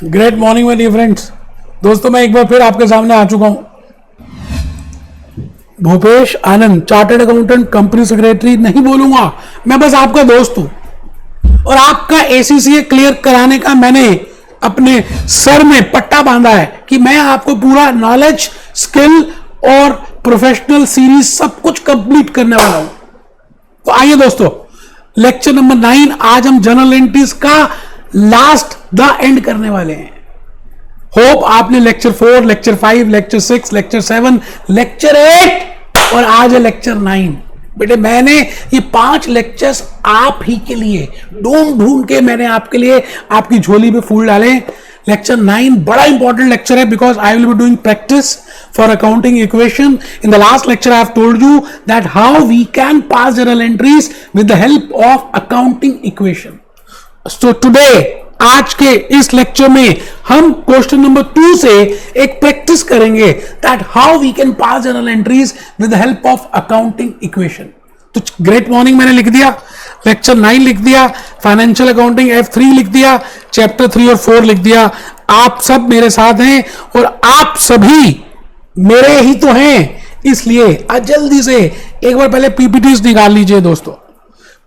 Great morning my dear friends. दोस्तों, मैं एक बार फिर आपके सामने आ चुका हूं। भूपेश आनंद, चार्टर्ड अकाउंटेंट, कंपनी सेक्रेटरी नहीं बोलूंगा, मैं बस आपका दोस्त हूं। और आपका एसीसीए क्लियर कराने का मैंने अपने सर में पट्टा बांधा है कि मैं आपको पूरा नॉलेज, स्किल और प्रोफेशनल सीरीज सब कुछ कंप्लीट करने वाला हूं। तो आइए दोस्तों, लेक्चर नंबर 9 आज हम जनरल एंट्रीज का लास्ट द एंड करने वाले हैं। होप आपने lecture 4, lecture 5, lecture 6, lecture 7, lecture 8 और आज है लेक्चर 9। बेटे, मैंने ये 5 लेक्चर्स आप ही के लिए ढूंढ के मैंने आपके लिए आपकी झोली में फूल डाले। लेक्चर 9 बड़ा इंपॉर्टेंट लेक्चर है because I will be doing practice for accounting equation. In the last lecture I have told you that how we can pass journal entries with the help of accounting equation. So today, आज के इस lecture में हम question number 2 से एक practice करेंगे that how we can pass journal entries with the help of accounting equation. तो great morning मैंने लिख दिया, लेक्चर 9 लिख दिया, फाइनेंशियल अकाउंटिंग F3 लिख दिया, चैप्टर 3 और 4 लिख दिया। आप सब मेरे साथ हैं और आप सभी मेरे ही तो हैं, इसलिए जल्दी से एक बार पहले पीपीटीज निकाल लीजिए दोस्तों।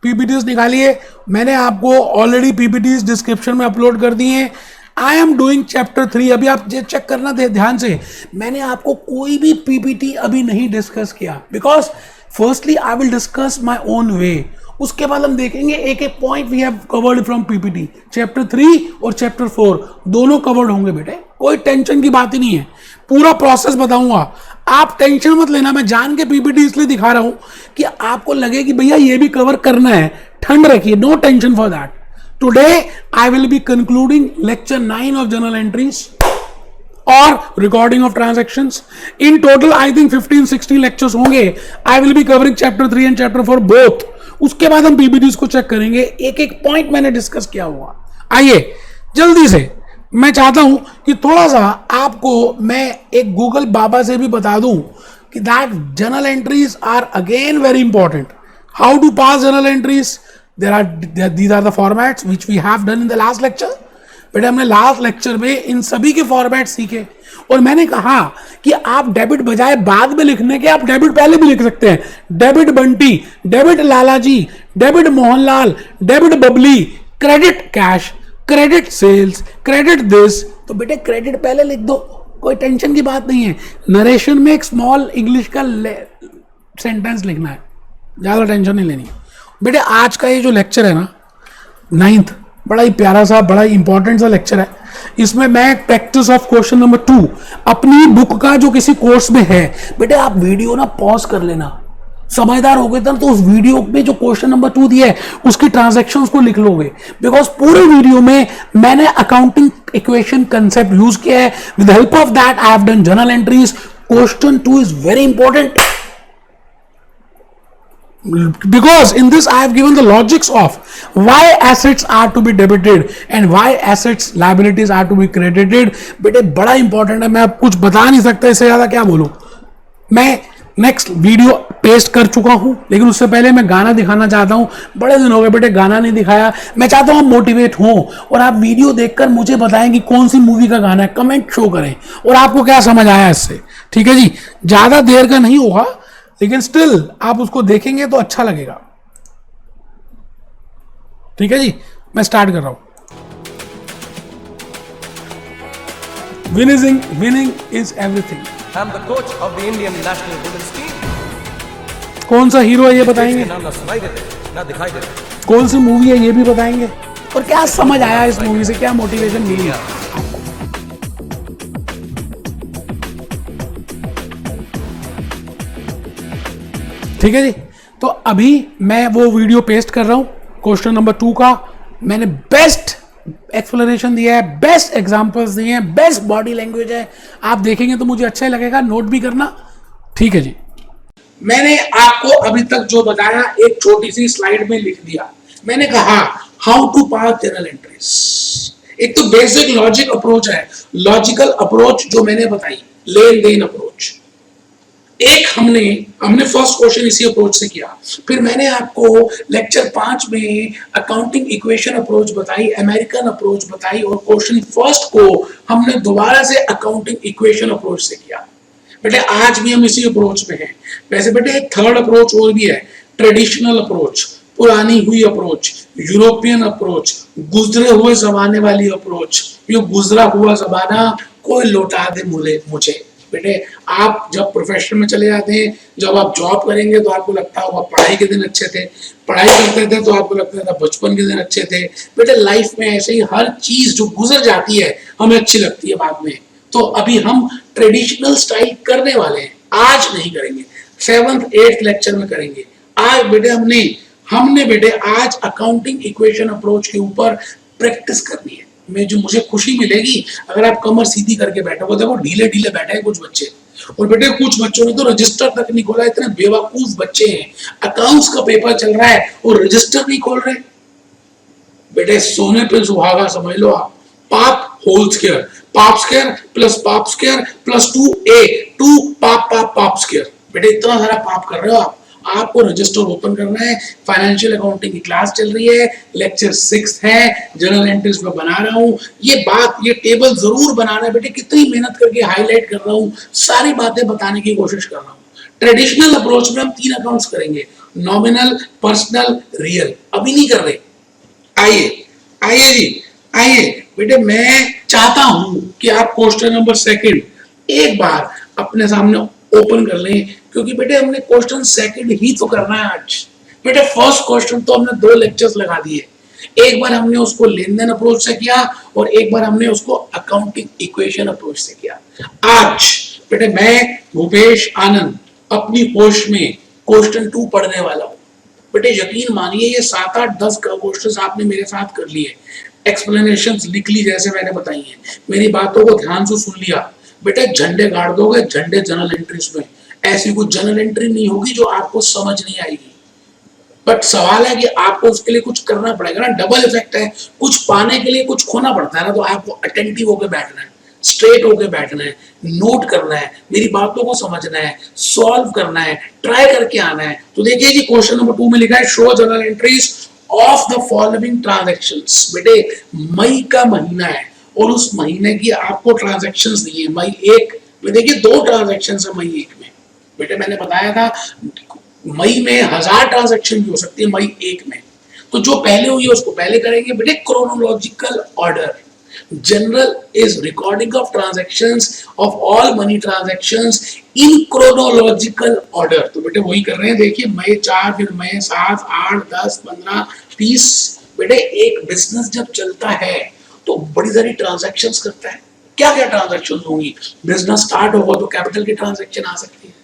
पीपीटीज निकालिए, मैंने आपको ऑलरेडी पीपीटीज डिस्क्रिप्शन में अपलोड कर दिए हैं। I am doing chapter 3। अभी आप चेक करना ध्यान से, मैंने आपको कोई भी पीपीटी अभी नहीं डिस्कस किया because firstly I will discuss my own way. उसके बाद हम देखेंगे एक एक point we have covered from PPT. Chapter 3 और चैप्टर 4 दोनों कवर्ड होंगे बेटे, कोई टेंशन की बात ही नहीं है। पूरा प्रोसेस बताऊंगा, आप टेंशन मत लेना। मैं जान के पीपीटी इसलिए दिखा रहा हूं कि आपको लगे कि भैया ये भी कवर करना है। ठंड रखिए, no tension for that. Today I will be concluding lecture 9 of journal entries और recording of transactions. In total I think 15-16 lectures होंगे। I will be covering chapter 3 and chapter 4 both. उसके बाद हम पीपीटीज को चेक करेंगे, एक एक point मैंने डिस्कस किया हुआ। आइए जल्दी से, मैं चाहता हूं कि थोड़ा सा आपको मैं एक गूगल बाबा से भी बता दूं कि that journal entries are again very important. How to pass journal entries, these are the formats which we have done in the last lecture. बेटे, हमने लास्ट लेक्चर में इन सभी के फॉर्मेट सीखे और मैंने कहा कि आप डेबिट बजाय बाद में लिखने के आप डेबिट पहले भी लिख सकते हैं। Debit Bunty, debit Lalaji, debit Mohanlal, debit Babli, credit cash, credit sales, credit this. तो बेटे क्रेडिट पहले लिख दो, कोई टेंशन की बात नहीं है। नरेशन में एक स्मॉल इंग्लिश का सेंटेंस लिखना है, ज्यादा टेंशन नहीं लेनी। बेटे आज का ये जो लेक्चर है ना 9th, बड़ा ही प्यारा सा, बड़ा ही इंपॉर्टेंट सा लेक्चर है। इसमें मैं प्रैक्टिस ऑफ क्वेश्चन नंबर 2 अपनी बुक का जो किसी कोर्स में है, बेटे आप वीडियो ना पॉज कर लेना। समझदार हो गए तो उस वीडियो में जो क्वेश्चन नंबर 2 दिया है उसकी ट्रांजैक्शंस को लिख लोगे बिकॉज पूरे वीडियो में मैंने अकाउंटिंग इक्वेशन कंसेप्ट यूज किया है। With help of that I have done journal entries. Question 2 is very important because in this I have given the logics of why assets are to be debited and why assets liabilities are to be credited. बेटे बड़ा important है, मैं अब कुछ बता नहीं सकता, इससे ज्यादा क्या बोलूं। मैं नेक्स्ट वीडियो पेस्ट कर चुका हूं, लेकिन उससे पहले मैं गाना दिखाना चाहता हूं। बड़े दिन हो गए बेटे गाना नहीं दिखाया। मैं चाहता हूं आप मोटिवेट हो और आप वीडियो देखकर मुझे बताएं कि कौन सी मूवी का गाना है, कमेंट शो करें और आपको क्या समझ आया इससे। ठीक है जी, ज्यादा देर का नहीं होगा लेकिन स्टिल आप उसको देखेंगे तो अच्छा लगेगा। ठीक है जी, मैं स्टार्ट कर रहा हूं। Winning is everything. I am the coach of the Indian national women's team. कौन सा हीरो है ये बताएंगे, नाम ना सुनाई देते ना दिखाई देते। कौन सी मूवी है ये भी बताएंगे और क्या समझ आया इस मूवी से, क्या मोटिवेशन मिली। ठीक है जी, तो अभी मैं वो वीडियो पेस्ट कर रहा हूं क्वेश्चन नंबर 2 का। मैंने बेस्ट एक्सप्लेनेशन दिया है, बेस्ट एग्जांपल्स दिए हैं, बेस्ट बॉडी लैंग्वेज है। आप देखेंगे तो मुझे अच्छा लगेगा, नोट भी करना। ठीक है जी, मैंने आपको अभी तक जो बताया एक छोटी सी स्लाइड में लिख दिया। मैंने कहा how to pass journal entries. एक तो बेसिक लॉजिक अप्रोच है, लॉजिकल अप्रोच जो मैंने बताई, लेन देन अप्रोच। एक हमने हमने फर्स्ट क्वेश्चन इसी अप्रोच से किया, फिर मैंने आपको लेक्चर 5 में अकाउंटिंग इक्वेशन अप्रोच बताई, अमेरिकन अप्रोच बताई, और क्वेश्चन फर्स्ट को हमने दोबारा से अकाउंटिंग इक्वेशन अप्रोच से किया। बेटे आज भी हम इसी अप्रोच में हैं। वैसे बेटे एक थर्ड अप्रोच और भी है, ट्रेडिशनल अप्रोच, पुरानी हुई अप्रोच, यूरोपियन अप्रोच, गुजरे हुए जमाने वाली अप्रोच। ये गुजरा हुआ जमाना कोई लौटा दे मुझे। बेटे आप जब प्रोफेशन में चले जाते हैं, जब आप जॉब करेंगे तो आपको लगता होगा पढ़ाई के दिन अच्छे थे, पढ़ाई करते थे तो आपको लगता था बचपन के दिन अच्छे थे। बेटे लाइफ में ऐसे ही हर चीज जो गुजर जाती है हमें अच्छी लगती है बाद में। तो अभी हम ट्रेडिशनल स्टाइल करने वाले हैं, आज नहीं करेंगे, 7th 8th लेक्चर में करेंगे। आज बेटे हमने बेटे आज अकाउंटिंग इक्वेशन अप्रोच के ऊपर प्रैक्टिस करनी है। मुझे खुशी मिलेगी अगर आप कमर सीधी करके बैठोगे। देखो ढीले ढीले बैठे हैं कुछ बच्चे, और बेटे कुछ बच्चों ने तो रजिस्टर तक नहीं खोला। इतने बेवकूफ बच्चे हैं, अकाउंट्स का पेपर चल रहा है और रजिस्टर नहीं खोल रहे। बेटे सोने पे सुहागा समझ लो आप। पाप होल स्क्वायर, पाप स्क्वायर प्लस 2a 2 पाप स्क्वायर। बेटे इतना सारा पाप कर रहे हो आप। आपको रजिस्टर ओपन करना है, फाइनेंशियल अकाउंटिंग की क्लास चल रही है, लेक्चर 6 है, जर्नल एंट्रीज में बना रहा हूँ। ये टेबल जरूर बनाना है बेटे, कितनी मेहनत करके हाईलाइट कर रहा हूँ, सारी बातें बताने की कोशिश कर रहा हूँ। ट्रेडिशनल अप्रोच में हम 3 अकाउंट्स करेंगे, नॉमिनल, पर्सनल, रियल। अभी नहीं कर रहे। आइए बेटे, मैं चाहता हूं कि आप क्वेश्चन नंबर 2 एक बार अपने सामने ओपन कर लें, क्योंकि बेटे हमने क्वेश्चन 2 ही तो करना है आज। बेटे फर्स्ट क्वेश्चन तो हमने 2 लेक्चर्स लगा दिए। एक बार हमने उसको लेन देन अप्रोच से किया और एक बार हमने उसको अकाउंटिंग इक्वेशन अप्रोच से किया। आज बेटे मैं भूपेश आनंद अपनी पोस्ट में क्वेश्चन 2 पढ़ने वाला हूं। बेटे यकीन मानिए ये 7 8 10 क्वेश्चंस आपने मेरे साथ कर लिए, एक्सप्लेनेशंस लिख ली जैसे मैंने बताई है, मेरी बातों को ध्यान से सुन लिया। बेटे झंडे गाड़ दोगे, झंडे जनरल एंट्रीज में। ऐसी कोई जनरल एंट्री नहीं होगी जो आपको समझ नहीं आएगी, बट सवाल है कि आपको उसके लिए कुछ करना पड़ेगा ना। डबल इफेक्ट है, कुछ पाने के लिए कुछ खोना पड़ता है ना। तो आपको अटेंटिव होकर बैठना है, स्ट्रेट होकर बैठना है, नोट करना है, मेरी बातों को समझना है, सॉल्व करना है, ट्राई करके आना है। तो देखिए जी क्वेश्चन नंबर 2 में लिखा है show general entries of the following transactions. बेटे मई का महीना है और उस महीने की आपको ट्रांजैक्शंस दी है। मई 1 में देखिए 2 ट्रांजैक्शंस है मई 1 में। बेटे मैंने बताया था मई में 1000 ट्रांजैक्शन भी हो सकती है, मई 1 में। तो जो पहले हुई है उसको पहले करेंगे। बेटे chronological order, general is recording of transactions of all money transactions in chronological order. तो बेटे वही कर रहे हैं। देखिए मई 4, फिर मई 7, 8, 10, 15, 20। बेटे एक बिजनेस जब चलता है तो बड़ी सारी ट्रांजैक्शंस करता है। क्या क्या ट्रांजैक्शंस होंगी? बिजनेस स्टार्ट होगा तो कैपिटल की ट्रांजैक्शन आ सकती है,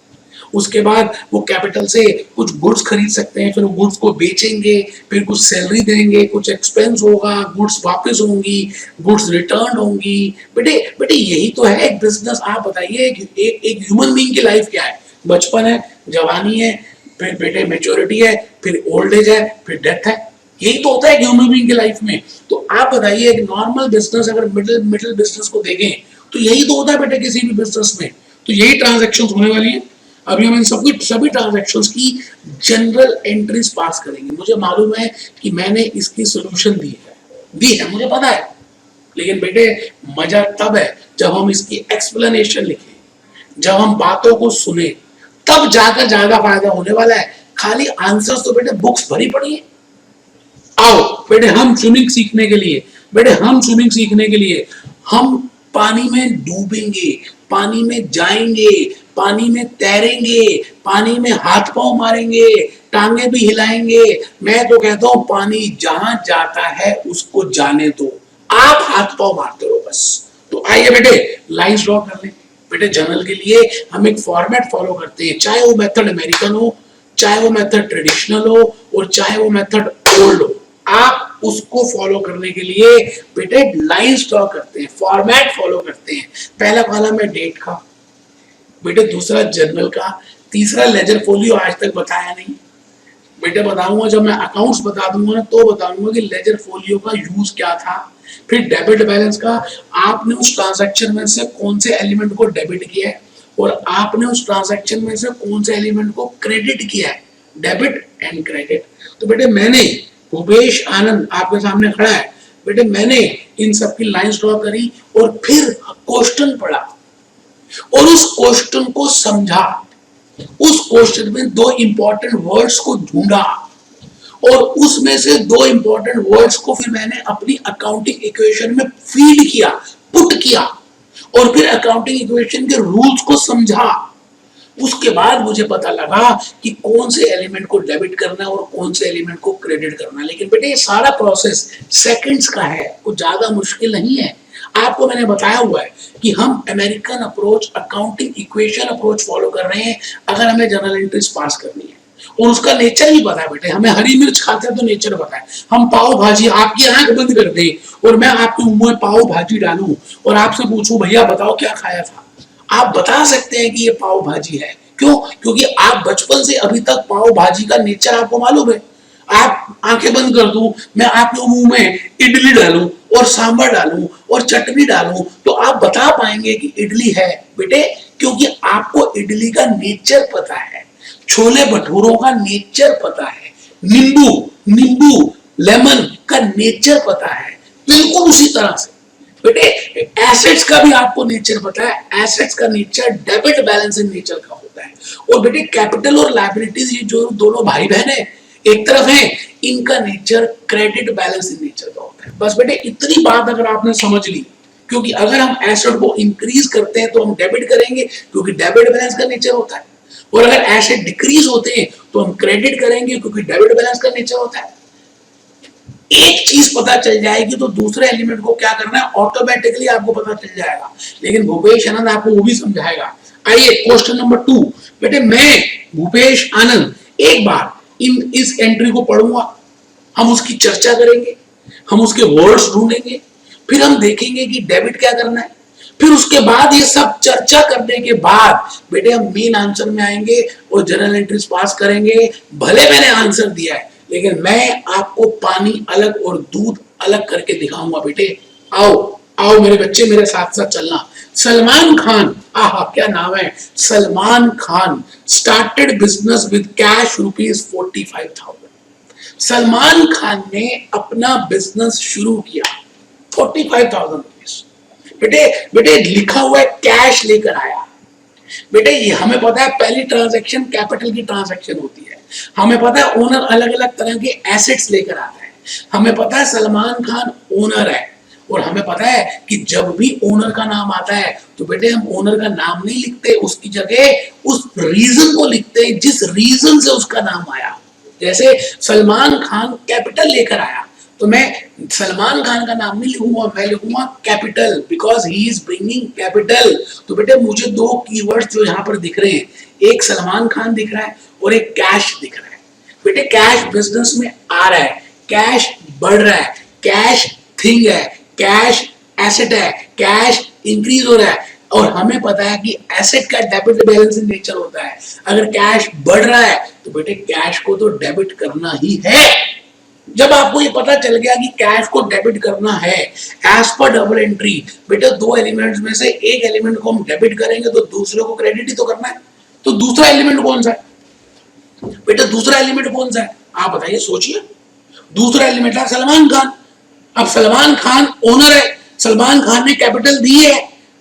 उसके बाद वो कैपिटल से कुछ गुड्स खरीद सकते हैं, फिर वो गुड्स को बेचेंगे, फिर कुछ सैलरी देंगे, कुछ एक्सपेंस होगा, गुड्स वापस होंगी, गुड्स रिटर्न होंगी। बेटे यही तो है एक बिजनेस। आप बताइए एक ह्यूमन बीइंग की लाइफ क्या है? बचपन है, जवानी है, फिर बेटे मैच्योरिटी है, फिर ओल्ड एज है, फिर डेथ है। यही तो होता है ह्यूमन बीइंग की लाइफ में। तो आप बताइए एक नॉर्मल बिजनेस अगर मिडिल बिजनेस को देखें तो यही तो होता है बेटे किसी भी बिजनेस में। तो यही ट्रांजैक्शंस होने वाली है। अभी हम इन सभी ट्रांजैक्शंस की जनरल एंट्रीज पास करेंगे। मुझे मालूम है कि मैंने इसकी सोल्यूशन दी है, मुझे पता है। लेकिन बेटे मजा तब है जब हम इसकी एक्सप्लेनेशन लिखें, जब हम बातों को सुने, तब जाकर ज्यादा फायदा होने वाला है। खाली आंसर्स तो बेटे बुक्स भरी पड़ी है। आओ बेटे हम स्विमिंग सीखने के लिए हम पानी में डूबेंगे, पानी में जाएंगे, पानी में तैरेंगे, पानी में हाथ पांव मारेंगे, टांगे भी हिलाएंगे। मैं तो कहता हूं पानी जहां जाता है उसको जाने दो, आप हाथ पांव मारते रहो बस। तो आइए बेटे लाइंस ड्रॉ कर लें। बेटे जर्नल के लिए हम एक फॉर्मेट फॉलो करते हैं, चाहे वो मेथड अमेरिकन हो, चाहे वो मेथड ट्रेडिशनल हो, और चाहे वो मेथड ओल्ड हो। आप उसको फॉलो करने के लिए बेटे लाइंस ड्रॉ करते हैं, फॉर्मेट फॉलो करते हैं। पहला कॉलम है डेट का, बेटे दूसरा जर्नल का, तीसरा लेजर फोलियो आज तक बताया नहीं। बेटे बताऊंगा जब मैं अकाउंट्स बता दूंगा ना तो बताऊंगा कि लेजर फोलियो का यूज क्या था। फिर डेबिट बैलेंस का, आपने उस ट्रांजैक्शन में से कौन से एलिमेंट को डेबिट किया है, और आपने उस ट्रांजैक्शन में से कौन से एलिमेंट को क्रेडिट किया है, डेबिट एंड क्रेडिट। तो बेटे मैंने, भूपेश आनंद आपके सामने खड़ा है, बेटे मैंने इन सब की लाइंस ड्रॉ करी और फिर क्वेश्चन पढ़ा और उस क्वेश्चन को समझा, उस क्वेश्चन में दो इंपॉर्टेंट वर्ड्स को ढूंढा और उसमें से दो इंपॉर्टेंट वर्ड्स को फिर मैंने अपनी अकाउंटिंग इक्वेशन में फीड किया, पुट किया और फिर अकाउंटिंग इक्वेशन के रूल्स को समझा। उसके बाद मुझे पता लगा कि कौन से एलिमेंट को डेबिट करना है और कौन से एलिमेंट को क्रेडिट करना है। लेकिन बेटे ये सारा प्रोसेस सेकंड्स का है, कुछ ज्यादा मुश्किल नहीं है। आपको मैंने बताया हुआ है कि हम American approach, accounting equation approach follow कर रहे हैं अगर हमें जर्नल एंट्रीज पास करनी है। और उसका नेचर भी पता है बेटे, हमें हरी मिर्च खाते हैं तो नेचर पता है। हम पाव भाजी, आपकी आंख बंद कर दे और मैं आपके मुंह में पाव भाजी डालूं और आपसे पूछूं भैया बताओ क्या खाया था, आप बता सकते हैं कि ये पाव भाजी है। क्यों? क्योंकि आप बचपन से अभी तक पाव भाजी का नेचर आपको मालूम है। आप आंखें बंद कर दूं, मैं आपके मुंह में इडली डालूं और सांभर डालूं और चटनी डालूं तो आप बता पाएंगे कि इडली है बेटे, क्योंकि आपको इडली का नेचर पता है, छोले भटूरों का नेचर पता है, नींबू लेमन का नेचर पता है। बिल्कुल उसी तरह से बेटे एसेट्स का भी आपको नेचर पता है। एसेट्स का नेचर डेबिट बैलेंसिंग नेचर का होता है। और बेटे कैपिटल और लायबिलिटीज, ये जो दोनों भाई बहन है एक तरफ है, इनका नेचर क्रेडिट बैलेंसिंग नेचर का होता है। बस बेटे इतनी बात अगर आपने समझ ली, क्योंकि अगर हम एसेट को इंक्रीज करते हैं तो हम डेबिट करेंगे क्योंकि डेबिट बैलेंस का नेचर होता है, और अगर एसेट डिक्रीज होते हैं तो हम क्रेडिट करेंगे क्योंकि डेबिट बैलेंस का नेचर होता है। एक चीज पता चल जाएगी तो दूसरे एलिमेंट को क्या करना है ऑटोमेटिकली आपको पता चल जाएगा। लेकिन भूपेश आनंद आपको वो भी समझाएगा। आइए क्वेश्चन नंबर 2। बेटे मैं भूपेश आनंद एक बार इस एंट्री को पढ़ूंगा, हम उसकी चर्चा करेंगे, हम उसके वर्ड्स ढूंढेंगे, फिर हम देखेंगे कि डेबिट क्या करना है, फिर उसके बाद ये सब चर्चा करने के बाद बेटे हम मेन आंसर में आएंगे और जर्नल एंट्रीज पास करेंगे। भले मैंने आंसर दिया है लेकिन मैं आपको पानी अलग और दूध अलग करके दिखाऊंगा। बेटे आओ आओ मेरे बच्चे, मेरे साथ साथ चलना। सलमान खान, आहा क्या नाम है, Salman Khan started business with cash ₹45,000। Salman Khan ने अपना बिजनेस शुरू किया 45,000 रुपीज। बेटे बेटे लिखा हुआ है कैश लेकर आया। बेटे ये हमें पता है पहली ट्रांजैक्शन कैपिटल की ट्रांजैक्शन होती है। हमें पता है ओनर अलग अलग तरह के एसेट्स लेकर आता है। हमें पता है सलमान खान ओनर है और हमें पता है कि जब भी ओनर का नाम आता है तो बेटे हम ओनर का नाम नहीं लिखते, उसकी जगह उस रीजन को लिखते हैं जिस रीजन से उसका नाम आया। जैसे सलमान खान कैपिटल लेकर आया तो मैं सलमान खान का नाम नहीं लिखूंगा, मैं लिखूंगा capital because he is bringing capital. तो बेटे मुझे दो कीवर्ड्स जो यहाँ पर दिख रहे हैं, एक सलमान खान दिख रहा है और एक कैश दिख रहा है। बेटे कैश बिजनेस में आ रहा है, कैश बढ़ रहा है, कैश थिंग है, कैश एसेट है, कैश इंक्रीज हो रहा है। और हमें पता है कि एसेट का डेबिट बैलेंसिंग नेचर होता है। अगर कैश बढ़ रहा है तो बेटे कैश को तो डेबिट करना ही है। जब आपको ये पता चल गया कि कैश को डेबिट करना है एज पर डबल एंट्री, बेटे दो एलिमेंट्स में से एक एलिमेंट को हम डेबिट करेंगे तो दूसरे को क्रेडिट ही तो करना है। तो दूसरा एलिमेंट कौन सा है बेटा, दूसरा एलिमेंट कौन सा है आप बताइए, सोचिए। दूसरा एलिमेंट है सलमान खान। अब सलमान खान ओनर है, सलमान खान ने कैपिटल दी है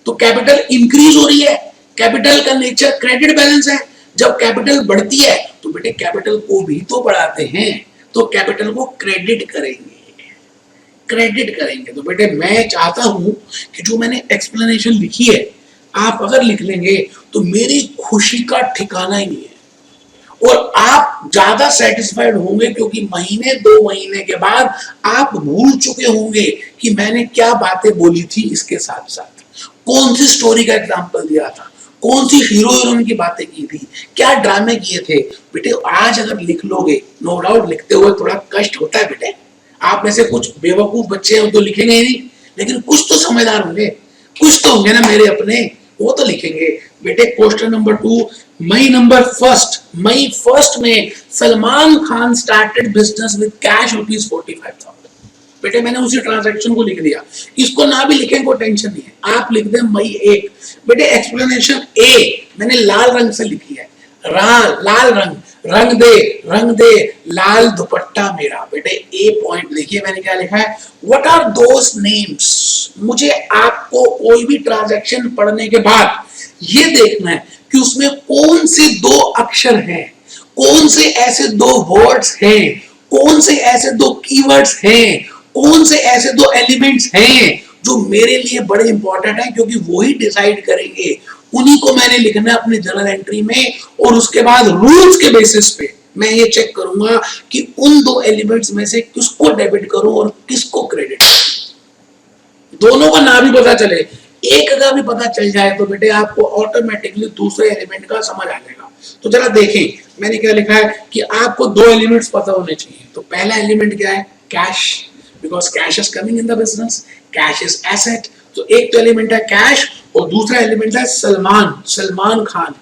तो कैपिटल इंक्रीज हो रही है। कैपिटल का नेचर क्रेडिट बैलेंस है। जब कैपिटल बढ़ती है तो बेटे कैपिटल को भी तो बढ़ाते हैं, तो कैपिटल को क्रेडिट करेंगे, क्रेडिट करेंगे। तो बेटे मैं चाहता हूं कि जो मैंने एक्सप्लेनेशन लिखी है आप अगर लिख लेंगे तो मेरी खुशी का ठिकाना ही नहीं है और आप ज्यादा सेटिस्फाइड होंगे क्योंकि महीने 2 महीने के बाद आप भूल चुके होंगे कि मैंने क्या बातें बोली थी। इसके साथ साथ कौन सी स्टोरी का एग्जांपल दिया था, कौन सी हीरो हीरोइन की बातें की थी, क्या ड्रामे किए थे। बेटे आज अगर लिख लोगे, नो डाउट लिखते हुए थोड़ा कष्ट होता है बेटे, आप में से कुछ बेवकूफ बच्चे हैं तो लिखेंगे ही नहीं, लेकिन कुछ तो समझदार होंगे, कुछ तो होंगे ना मेरे अपने, वो तो लिखेंगे। बेटे क्वेश्चन नंबर 2, मई 1 में Salman Khan started business with cash ₹45,000। बेटे मैंने उसी ट्रांजैक्शन को लिख दिया, इसको ना भी लिखें कोई टेंशन नहीं है, आप लिख दें मई 1। बेटे एक्सप्लेनेशन ए मैंने लाल रंग से लिखी है, लाल रंग, रंग दे लाल दुपट्टा मेरा। बेटे ए पॉइंट देखिए मैंने क्या लिखा है, व्हाट आर दोस नेम्स। मुझे आपको कोई भी ट्रांजैक्शन पढ़ने के बाद ये देखना है कि उसमें कौन से दो अक्षर हैं, कौन से ऐसे दो वर्ड्स हैं, कौन से ऐसे दो कीवर्ड्स हैं, कौन से ऐसे दो एलिमेंट्स हैं जो मेरे लिए बड़े इंपॉर्टेंट है, क्योंकि वही डिसाइड करेंगे, उन्हीं को मैंने लिखना है अपनी जर्नल एंट्री में। और उसके बाद रूल्स के बेसिस पे मैं ये चेक करूंगा कि उन दो एलिमेंट्स में से किसको डेबिट करूं और किसको क्रेडिट करूं। दोनों का ना भी पता चले, एक का भी पता चल जाए तो बेटे आपको ऑटोमेटिकली दूसरे एलिमेंट का समझ आ जाएगा। तो जरा देखें मैंने क्या लिखा है कि आपको दो एलिमेंट्स पता होने चाहिए। तो पहला एलिमेंट क्या है, cash, because cash is coming in the business, cash is asset. तो एक तो एलिमेंट है कैश और दूसरा एलिमेंट है सलमान खान।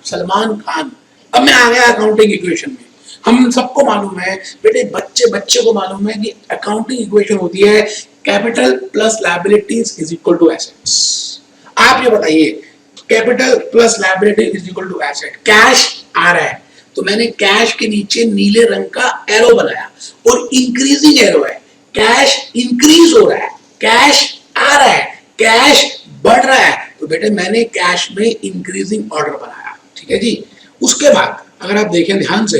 अब मैं आ गया अकाउंटिंग इक्वेशन में। हम सबको मालूम है बेटे, बच्चे को मालूम है कि अकाउंटिंग इक्वेशन होती है capital plus liabilities is equal to assets. आप ये बताइए, capital plus liability is equal to asset. Cash आ रहा है तो मैंने कैश के नीचे नीले रंग का एरो बनाया और इंक्रीजिंग एरो है, कैश इंक्रीज हो रहा है, कैश आ रहा है, कैश बढ़ रहा है, तो बेटे मैंने कैश में इंक्रीजिंग ऑर्डर बनाया। ठीक है जी। उसके बाद अगर आप देखें ध्यान से,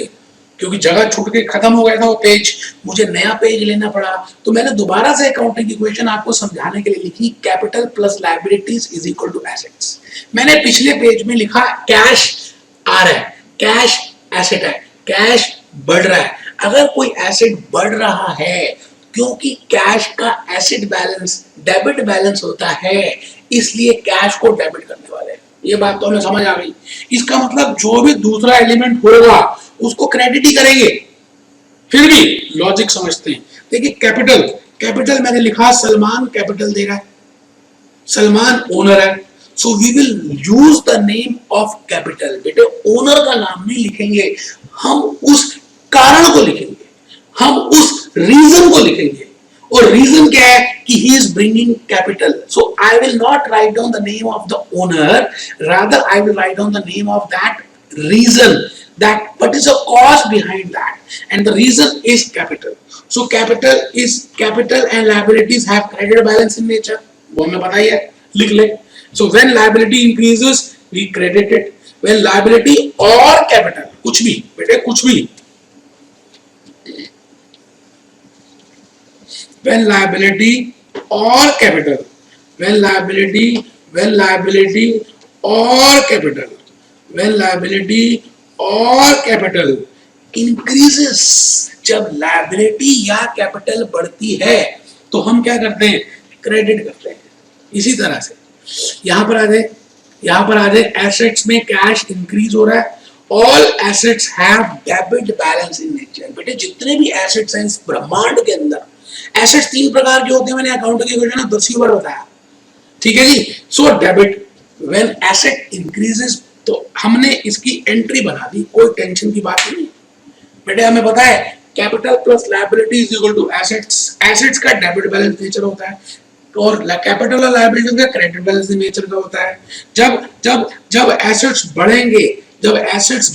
क्योंकि जगह छूट के खत्म हो गया था वो पेज, मुझे नया पेज लेना पड़ा, तो मैंने दोबारा से अकाउंटिंग इक्वेशन आपको समझाने के लिए लिखी, capital plus liabilities is equal to assets. मैंने पिछले पेज में लिखा कैश आ रहा है, कैश एसेट है, कैश बढ़ रहा है। अगर कोई एसेट बढ़ रहा है, क्योंकि कैश का एसेट बैलेंस डेबिट बैलेंस होता है, इसलिए कैश को डेबिट करने वाले हैं। ये बात तो हमें समझ आ गई। इसका मतलब जो भी दूसरा एलिमेंट होगा उसको क्रेडिट ही करेंगे। फिर भी लॉजिक समझते हैं। देखिए कैपिटल मैंने लिखा, सलमान कैपिटल दे रहा है, सलमान ओनर है, so we will use the name of capital. बेटे ओनर का नाम नहीं लिखेंगे, हम उस कारण को लिखेंगे, हम उस रीजन को लिखेंगे। और रीजन क्या है कि he is bringing capital, so I will not write down the name of the owner, rather I will write down the name of that reason, that what is the cause behind that, and the reason is capital. So capital and liabilities have credit balance in nature, वो हमें पता ही है, लिख ले। So when liability increases we credit it, when liability or capital, कुछ भी बेटे कुछ भी, when liability or capital, when liability or capital increases, जब liability या capital बढ़ती है तो हम क्या करते हैं, क्रेडिट करते हैं। इसी तरह से यहां पर आ जाए एसेट्स में कैश इंक्रीज हो रहा है, all assets have debit balance in nature. बेटे जितने भी एसेट्स हैं इस ब्रह्मांड के अंदर, एसेट्स तीन प्रकार के होते हैं, मैंने अकाउंट की इक्वेशन में 10 बार बताया। ठीक है जी। So debit when asset increases, तो हमने इसकी एंट्री बना दी, कोई टेंशन की बात नहीं। बेटे हमें पता है capital plus liability is equal to assets. Assets का डेबिट बैलेंस नेचर होता है और कैपिटल और लायबिलिटी का क्रेडिट बैलेंस नेचर का होता है। जब एसेट्स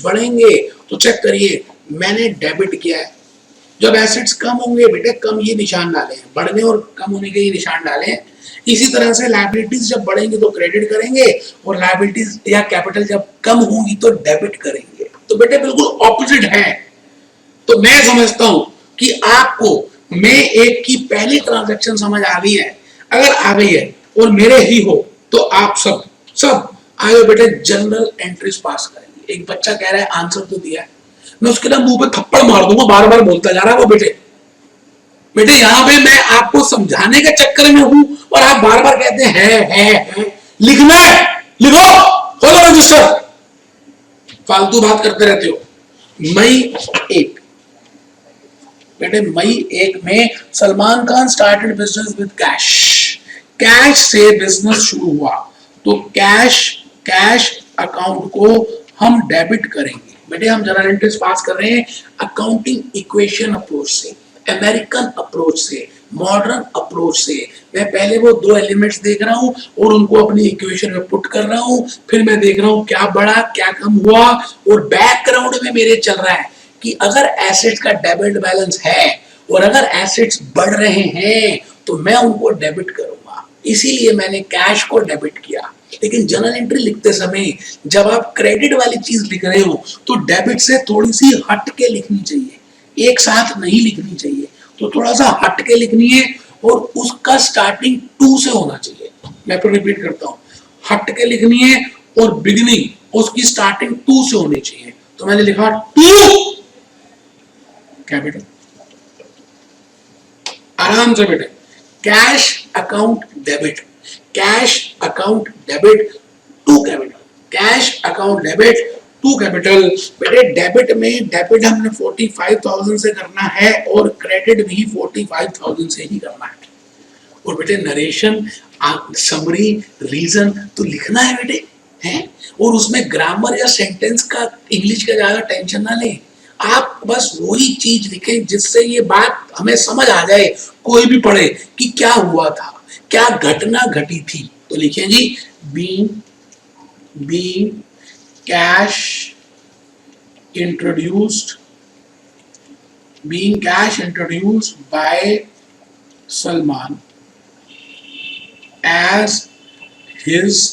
बढ़ेंगे तो चेक करिए मैंने डेबिट किया है, जब एसेट्स कम होंगे बेटे कम ये निशान डाले हैं, बढ़ने और कम होने के ये निशान डाले हैं। इसी तरह से लायबिलिटीज जब बढ़ेंगे तो क्रेडिट करेंगे और लायबिलिटीज या कैपिटल जब कम होंगी तो डेबिट करेंगे। तो बेटे बिल्कुल ऑपोजिट है। तो मैं समझता हूं कि आपको मैं एक की पहली ट्रांजैक्शन समझ आ गई है। अगर आ गई है और मेरे ही हो तो आप सब आगे बेटे जनरल एंट्रीज पास करेंगे। एक बच्चा कह रहा है आंसर तो दिया है, मैं उसके ना मुंह पे थप्पड़ मार दूंगा, बार बार बोलता जा रहा है वो। बेटे यहाँ पे मैं आपको समझाने के चक्कर में हूं और आप बार बार कहते हैं है। लिखना है, लिखो, खोलो रजिस्टर, फालतू बात करते रहते हो। मई 1 बेटे मई 1 में Salman Khan started business with cash. Cash से बिजनेस शुरू हुआ तो कैश अकाउंट को हम डेबिट करेंगे। बेटे हम जर्नल एंट्रीज पास कर रहे हैं अकाउंटिंग इक्वेशन अप्रोच से, अमेरिकन अप्रोच से। मॉडर्न अप्रोच से मैं पहले वो दो एलिमेंट्स देख रहा हूं और उनको अपनी इक्वेशन में पुट कर रहा हूं, फिर मैं देख रहा हूं क्या बढ़ा क्या कम हुआ, और बैकग्राउंड में मेरे चल रहा है कि अगर एसेट्स का डेबिट बैलेंस है और अगर एसेट्स बढ़ रहे हैं तो मैं उनको डेबिट करूंगा, इसीलिए मैंने कैश को डेबिट किया। लेकिन जर्नल एंट्री लिखते समय जब आप क्रेडिट वाली चीज लिख रहे हो तो डेबिट से थोड़ी सी हट के लिखनी चाहिए, एक साथ नहीं लिखनी चाहिए, तो थोड़ा सा हट के लिखनी है और उसका स्टार्टिंग टू से होना चाहिए। मैं फिर रिपीट करता हूँ, हट के लिखनी है और बिगिनिंग उसकी स्टार्टिंग टू से होनी चाहिए। तो मैंने लिखा टू कैपिटल, आराम से बेटे, cash account debit, cash account debit to capital, cash account debit to capital. बेटे डेबिट में डेबिट हमने 45,000 से करना है और क्रेडिट भी 45,000 से ही करना है। और बेटे नरेशन, समरी, रीजन तो लिखना है बेटे, हैं, और उसमें ग्रामर या सेंटेंस का इंग्लिश का ज्यादा टेंशन ना लें, आप बस वही चीज लिखें जिससे ये बात हमें समझ आ जाए, कोई भी पढ़े कि क्या हुआ था, क्या घटना घटी थी। तो लिखिए जी, being cash introduced by Salman as his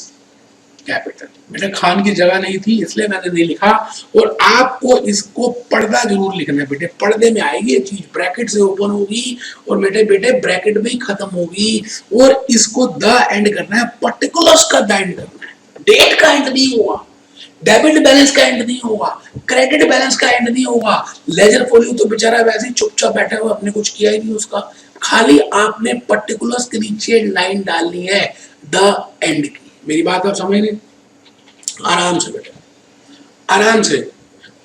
capital. बेटा खान की जगह नहीं थी इसलिए मैंने नहीं लिखा, और आपको इसको पर्दा जरूर लिखना है बेटे, पर्दे में आएगी ये चीज, ब्रैकेट से ओपन होगी और बेटे ब्रैकेट में ही खत्म होगी, और इसको द एंड करना है, पर्टिकुलर्स का द एंड करना है, डेट का एंड नहीं होगा, डेबिट बैलेंस का एंड नहीं होगा, क्रेडिट बैलेंस का एंड नहीं होगा। लेजर फोलियो तो बेचारा वैसे ही चुपचाप बैठा हुआ, अपने कुछ किया ही नहीं उसका, खाली आपने पर्टिकुलर्स के नीचे लाइन डालनी है द एंड की। मेरी बात आप समझ लें, आराम से बेटे, आराम से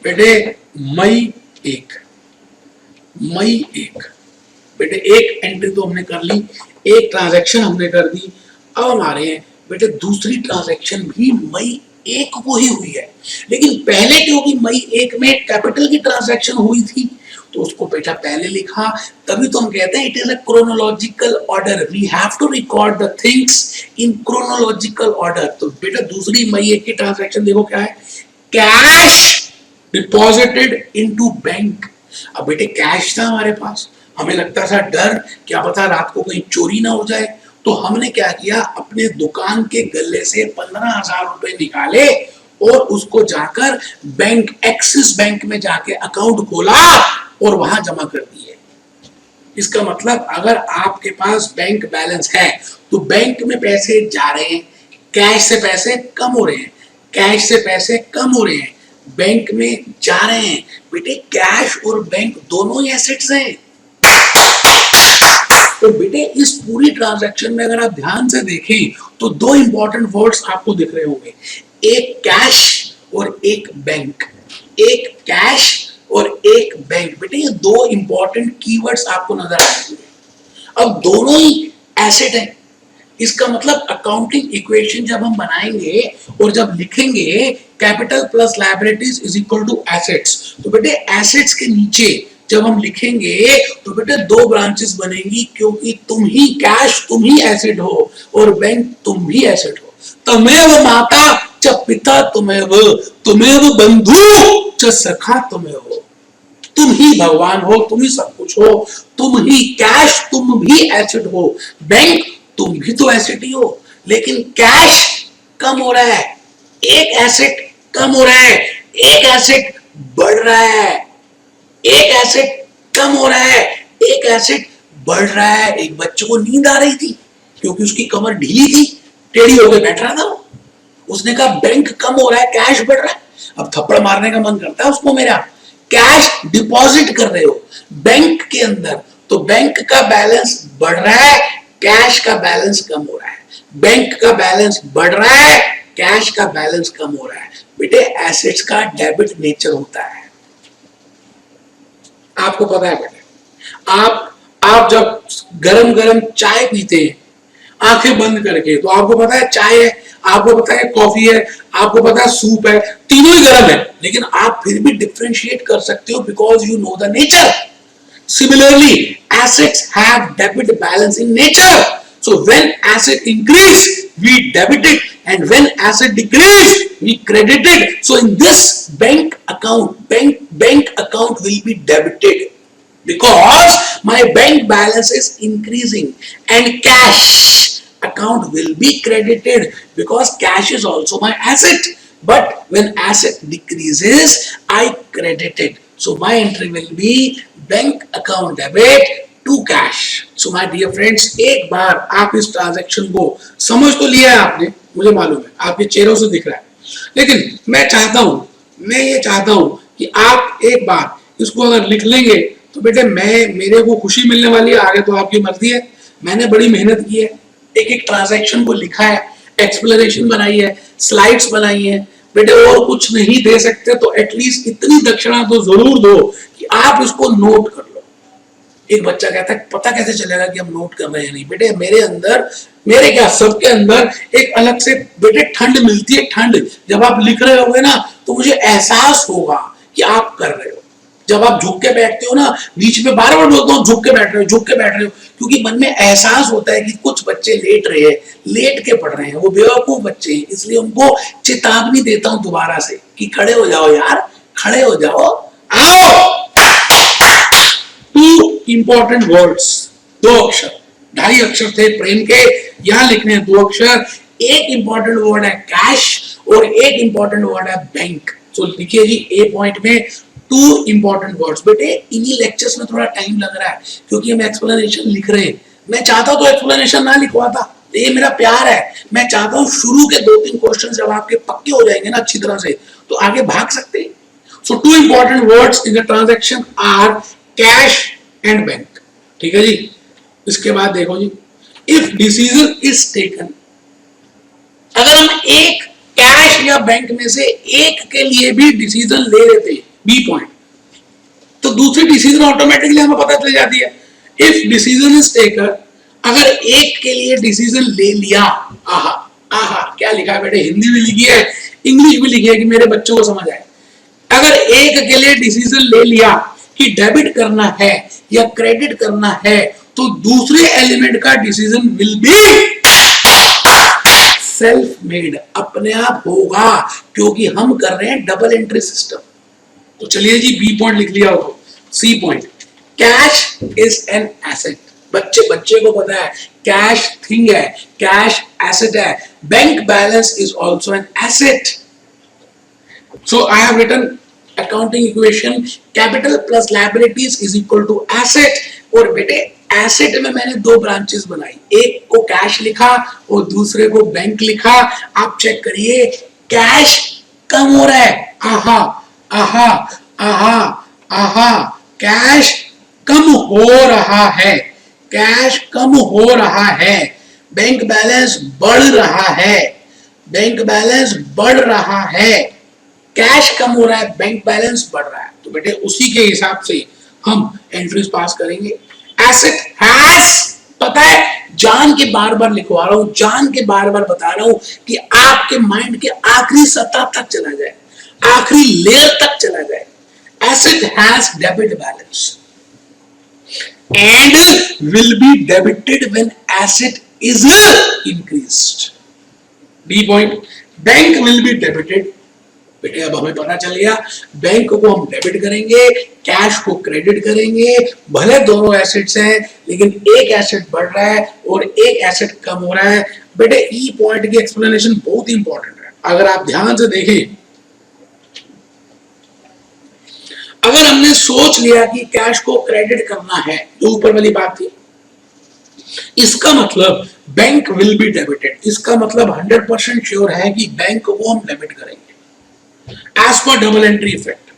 बेटे। मई 1 बेटे एक एंट्री तो हमने कर ली, एक ट्रांजैक्शन हमने कर दी, अब हम आ रहे हैं बेटे दूसरी ट्रांजैक्शन भी मई 1 को ही हुई है, लेकिन पहले क्योंकि मई 1 में कैपिटल की ट्रांजैक्शन हुई थी तो उसको बेटा पहले लिखा, तभी तो हम कहते हैं it is a chronological order, we have to record the things in chronological order. तो बेटा दूसरी मई 1 की ट्रांजैक्शन देखो क्या है, कैश डिपॉजिटेड इनटू बैंक। अब बेटे कैश था हमारे पास, हमें लगता था डर, क्या पता रात को कहीं चोरी ना हो जाए, तो हमने क्या किया, अपने दुकान के गले से 15,000 रुपए निकाले और उसको जाकर बैंक, एक्सिस बैंक में जाके अकाउंट खोला और वहां जमा कर दिए। इसका मतलब अगर आपके पास बैंक बैलेंस है तो बैंक में पैसे जा रहे हैं, कैश से पैसे कम हो रहे हैं, कैश से पैसे कम हो रहे हैं, बैंक में जा रहे हैं। बेटे कैश और बैंक दोनों ही एसेट्स हैं। तो बेटे इस पूरी ट्रांजैक्शन में अगर आप ध्यान से देखें तो दो इंपॉर्टेंट वर्ड्स आपको दिख रहे होंगे, एक कैश और एक बैंक, एक कैश और एक बैंक। बेटे ये दो इंपॉर्टेंट कीवर्ड्स आपको नजर आएंगे। अब दोनों ही एसेट है, इसका मतलब अकाउंटिंग इक्वेशन जब हम बनाएंगे और जब लिखेंगे capital plus liabilities is equal to assets, तो बेटे एसेट्स के नीचे जब हम लिखेंगे तो बेटे दो ब्रांचेस बनेंगी, क्योंकि तुम ही कैश, तुम ही एसेट हो और बैंक तुम भी एसेट हो। तमेव माता च पिता तुमेव बंधु च सखा तुमेव, तुम ही भगवान हो, तुम ही सब कुछ हो, तुम ही कैश, तुम भी एसेट हो, बैंक तुम भी तो एसेट ही हो, लेकिन कैश कम हो रहा है, एक एसेट कम हो रहा है, एक एसेट बढ़ रहा है, एक एसेट कम हो रहा है, एक एसेट बढ़ रहा है। एक बच्चे को नींद आ रही थी क्योंकि उसकी कमर ढीली थी, टेढ़ी होकर बैठ रहा था, उसने कहा बैंक कम हो रहा है, कैश बढ़ रहा है। अब थप्पड़ मारने का मन करता है उसको मेरा, कैश डिपॉजिट कर रहे हो बैंक के अंदर, तो बैंक का बैलेंस बढ़ रहा है, कैश का बैलेंस कम हो रहा है, बैंक का बैलेंस बढ़ रहा है, कैश का बैलेंस कम हो रहा है। बेटे एसेट्स का डेबिट नेचर होता है, आपको पता है बेटे। आप जब गरम गरम चाय पीते हैं आंखें बंद करके, तो आपको पता है चाय है, आपको पता है कॉफी है, आपको पता है सूप है, तीनों ही गर्म है, लेकिन आप फिर भी डिफरेंशिएट कर सकते हो because you know the nature. Similarly, assets have debit balance in nature. So when asset increase, we debit it, and when asset decrease, we credit it. So in this bank account will be debited because my bank balance is increasing, and cash account will be credited because cash is also my asset. But when asset decreases, I credit it. So my entry will be bank account debit to cash. So my dear friends, एक बार आप इस transaction को समझ तो लिया है आपने, मुझे मालूम है आपके चेहरों से दिख रहा है, लेकिन मैं ये चाहता हूं कि आप एक बार इसको अगर लिख लेंगे तो बेटे मेरे को खुशी मिलने वाली है, आगे तो आपकी मर्जी है. मैंने बड़ी मेहनत की है, एक एक ट्रांजैक्शन को लिखा है, एक्सप्लेनेशन बनाई है, स्लाइड्स बनाई है. बेटे और कुछ नहीं दे सकते तो एटलीस्ट इतनी दक्षिणा तो जरूर दो कि आप इसको नोट कर लो. एक बच्चा कहता है पता कैसे चलेगा कि हम नोट कर रहे हैं नहीं? बेटे मेरे क्या सबके अंदर एक अलग से बेटे ठंड मिलती है. ठंड जब आप लिख रहे होगे ना तो मुझे एहसास होगा कि आप कर रहे हो. जब आप झुक के बैठते हो ना, बीच में बार बार बोलता हूँ झुक के बैठ रहे हो, क्योंकि मन में एहसास होता है कि कुछ बच्चे लेट के पढ़ रहे हैं, वो बेवकूफ बच्चे हैं, इसलिए उनको चेतावनी देता हूं दोबारा से कि खड़े हो जाओ यार, खड़े हो जाओ, आओ. टू इंपॉर्टेंट वर्ड्स, दो अक्षर, 2.5 अक्षर थे प्रेम के, यहां लिखने हैं 2 अक्षर. एक इंपॉर्टेंट वर्ड है कैश और एक इंपॉर्टेंट वर्ड है बैंक. तो लिखिए जी ए पॉइंट में 2 इंपॉर्टेंट वर्ड्स. बेटे इन्हीं लेक्चर्स में थोड़ा टाइम लग रहा है क्योंकि हम एक्सप्लेनेशन लिख रहे हैं. मैं चाहता तो एक्सप्लेनेशन ना लिखवाता, ये मेरा प्यार है. मैं चाहता हूं शुरू के 2-3 क्वेश्चन जब आपके पक्के हो जाएंगे ना अच्छी तरह से, तो आगे भाग सकते हैं. So 2 important words in the transaction are cash and bank. ठीक है जी. इसके बाद देखो जी, इफ डिसीजन इज टेकन, अगर हम एक कैश या बैंक में से एक के लिए भी डिसीजन ले लेते हैं, बी पॉइंट, तो दूसरी डिसीजन ऑटोमेटिकली हमें पता चल जाती है. इफ डिसीजन इज टेकन, अगर एक के लिए डिसीजन ले लिया, आहा आहा क्या लिखा है बेटे, हिंदी भी लिखी है, इंग्लिश भी लिखी है कि मेरे बच्चों को समझ आए. अगर एक के लिए डिसीजन ले लिया कि डेबिट करना है या क्रेडिट करना है, तो दूसरे एलिमेंट का decision will be self made, अपने आप होगा, क्योंकि हम कर रहे हैं डबल एंट्री सिस्टम. तो चलिए जी बी पॉइंट लिख लिया हो. C point, cash is an asset. बच्चे को पता है कैश थिंग है, कैश एसेट है. Bank balance is also an asset. So I have written accounting equation, capital plus liabilities is equal to asset. और बेटे एसेट में मैंने 2 ब्रांचेस बनाई, एक को कैश लिखा और दूसरे को बैंक लिखा. आप चेक करिए, कैश कम हो रहा है, आहा आहा आहा आहा, कैश कम हो रहा है, कैश कम हो रहा है. बैंक बैलेंस बढ़ रहा है, बैंक बैलेंस बढ़ रहा है. कैश कम हो रहा है, बैंक बैलेंस बढ़ रहा है. तो बेटे उसी के हिसाब से हम एंट्रीज पास करेंगे. एसेट हैज, पता है, जान के बार बार लिखवा रहा हूं, जान के बार बार बता रहा हूं कि आपके माइंड के आखिरी सतह तक चला जाए, आखिरी लेयर तक चला जाए. Asset has debit balance and will be debited when asset is increased. B point, bank will be debited. बेटे अब हमें पता चल गया, बैंक को हम डेबिट करेंगे, कैश को क्रेडिट करेंगे. भले दोनों एसेट्स हैं, लेकिन एक एसेट बढ़ रहा है और एक एसेट कम हो रहा है. बेटे ई पॉइंट की एक्सप्लेनेशन बहुत इंपॉर्टेंट है. अगर आप ध्यान से देखें, अगर हमने सोच लिया कि कैश को क्रेडिट करना है, जो ऊपर वाली बात थी, इसका मतलब बैंक विल बी डेबिटेड. इसका मतलब 100% श्योर है कि बैंक को हम डेबिट करेंगे as per double entry effect.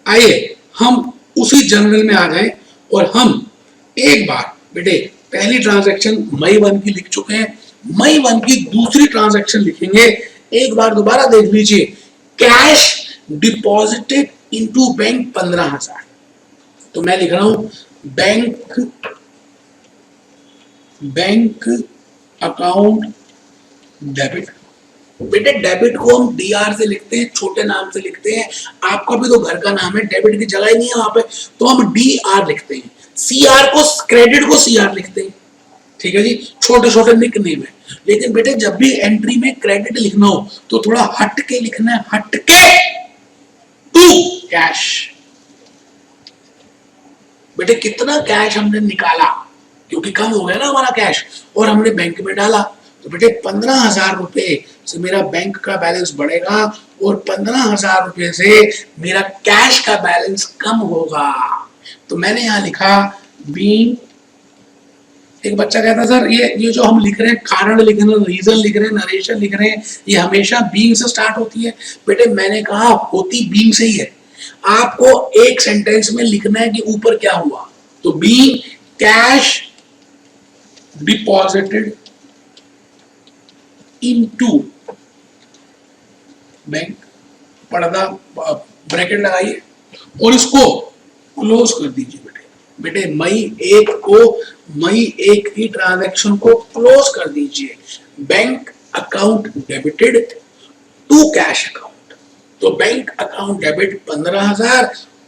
आइए हम उसी जनरल में आ जाएं और हम एक बार बेटे पहली ट्रांजैक्शन मई 1 की लिख चुके हैं, मई 1 की दूसरी ट्रांजैक्शन लिखेंगे. एक बार दोबारा देख लीजिए, कैश डिपॉजिटेड इनटू बैंक 15,000. तो मैं लिख रहा हूं बैंक अकाउंट डेबिट बेटे डेबिट को हम डीआर से लिखते हैं, छोटे नाम से लिखते हैं। आपका भी तो घर का नाम है, डेबिट की जगह ही नहीं है वहां पे, तो हम डीआर लिखते हैं। सीआर को, क्रेडिट को सीआर लिखते हैं, ठीक है जी, छोटे छोटे निक नेम है। लेकिन बेटे जब भी एंट्री में क्रेडिट लिखना हो तो थोड़ा हट के लिखना है, हट के, टू कैश। बेटे कितना कैश हमने निकाला, क्योंकि कम हो गया ना हमारा कैश, और हमने बैंक में डाला, तो बेटे 15,000 रुपए से मेरा बैंक का बैलेंस बढ़ेगा और 15,000 रुपए से मेरा कैश का बैलेंस कम होगा। तो मैंने यहां लिखा बीइंग, एक बच्चा कहता सर ये जो हम लिख रहे हैं, कारण लिख रहे हैं, रीजन लिख रहे हैं, नरेशन लिख रहे हैं, ये हमेशा बीइंग से स्टार्ट होती है। बेटे मैंने कहा होती बीइंग से ही है। आपको एक सेंटेंस में लिखना है कि ऊपर क्या हुआ, तो being cash deposited into bank, पर्दा ब्रैकेट लगाइए और इसको क्लोज कर दीजिए। बेटे मई 1 की ट्रांजैक्शन को क्लोज कर दीजिए। Bank account debited to cash account, तो bank account debit 15,000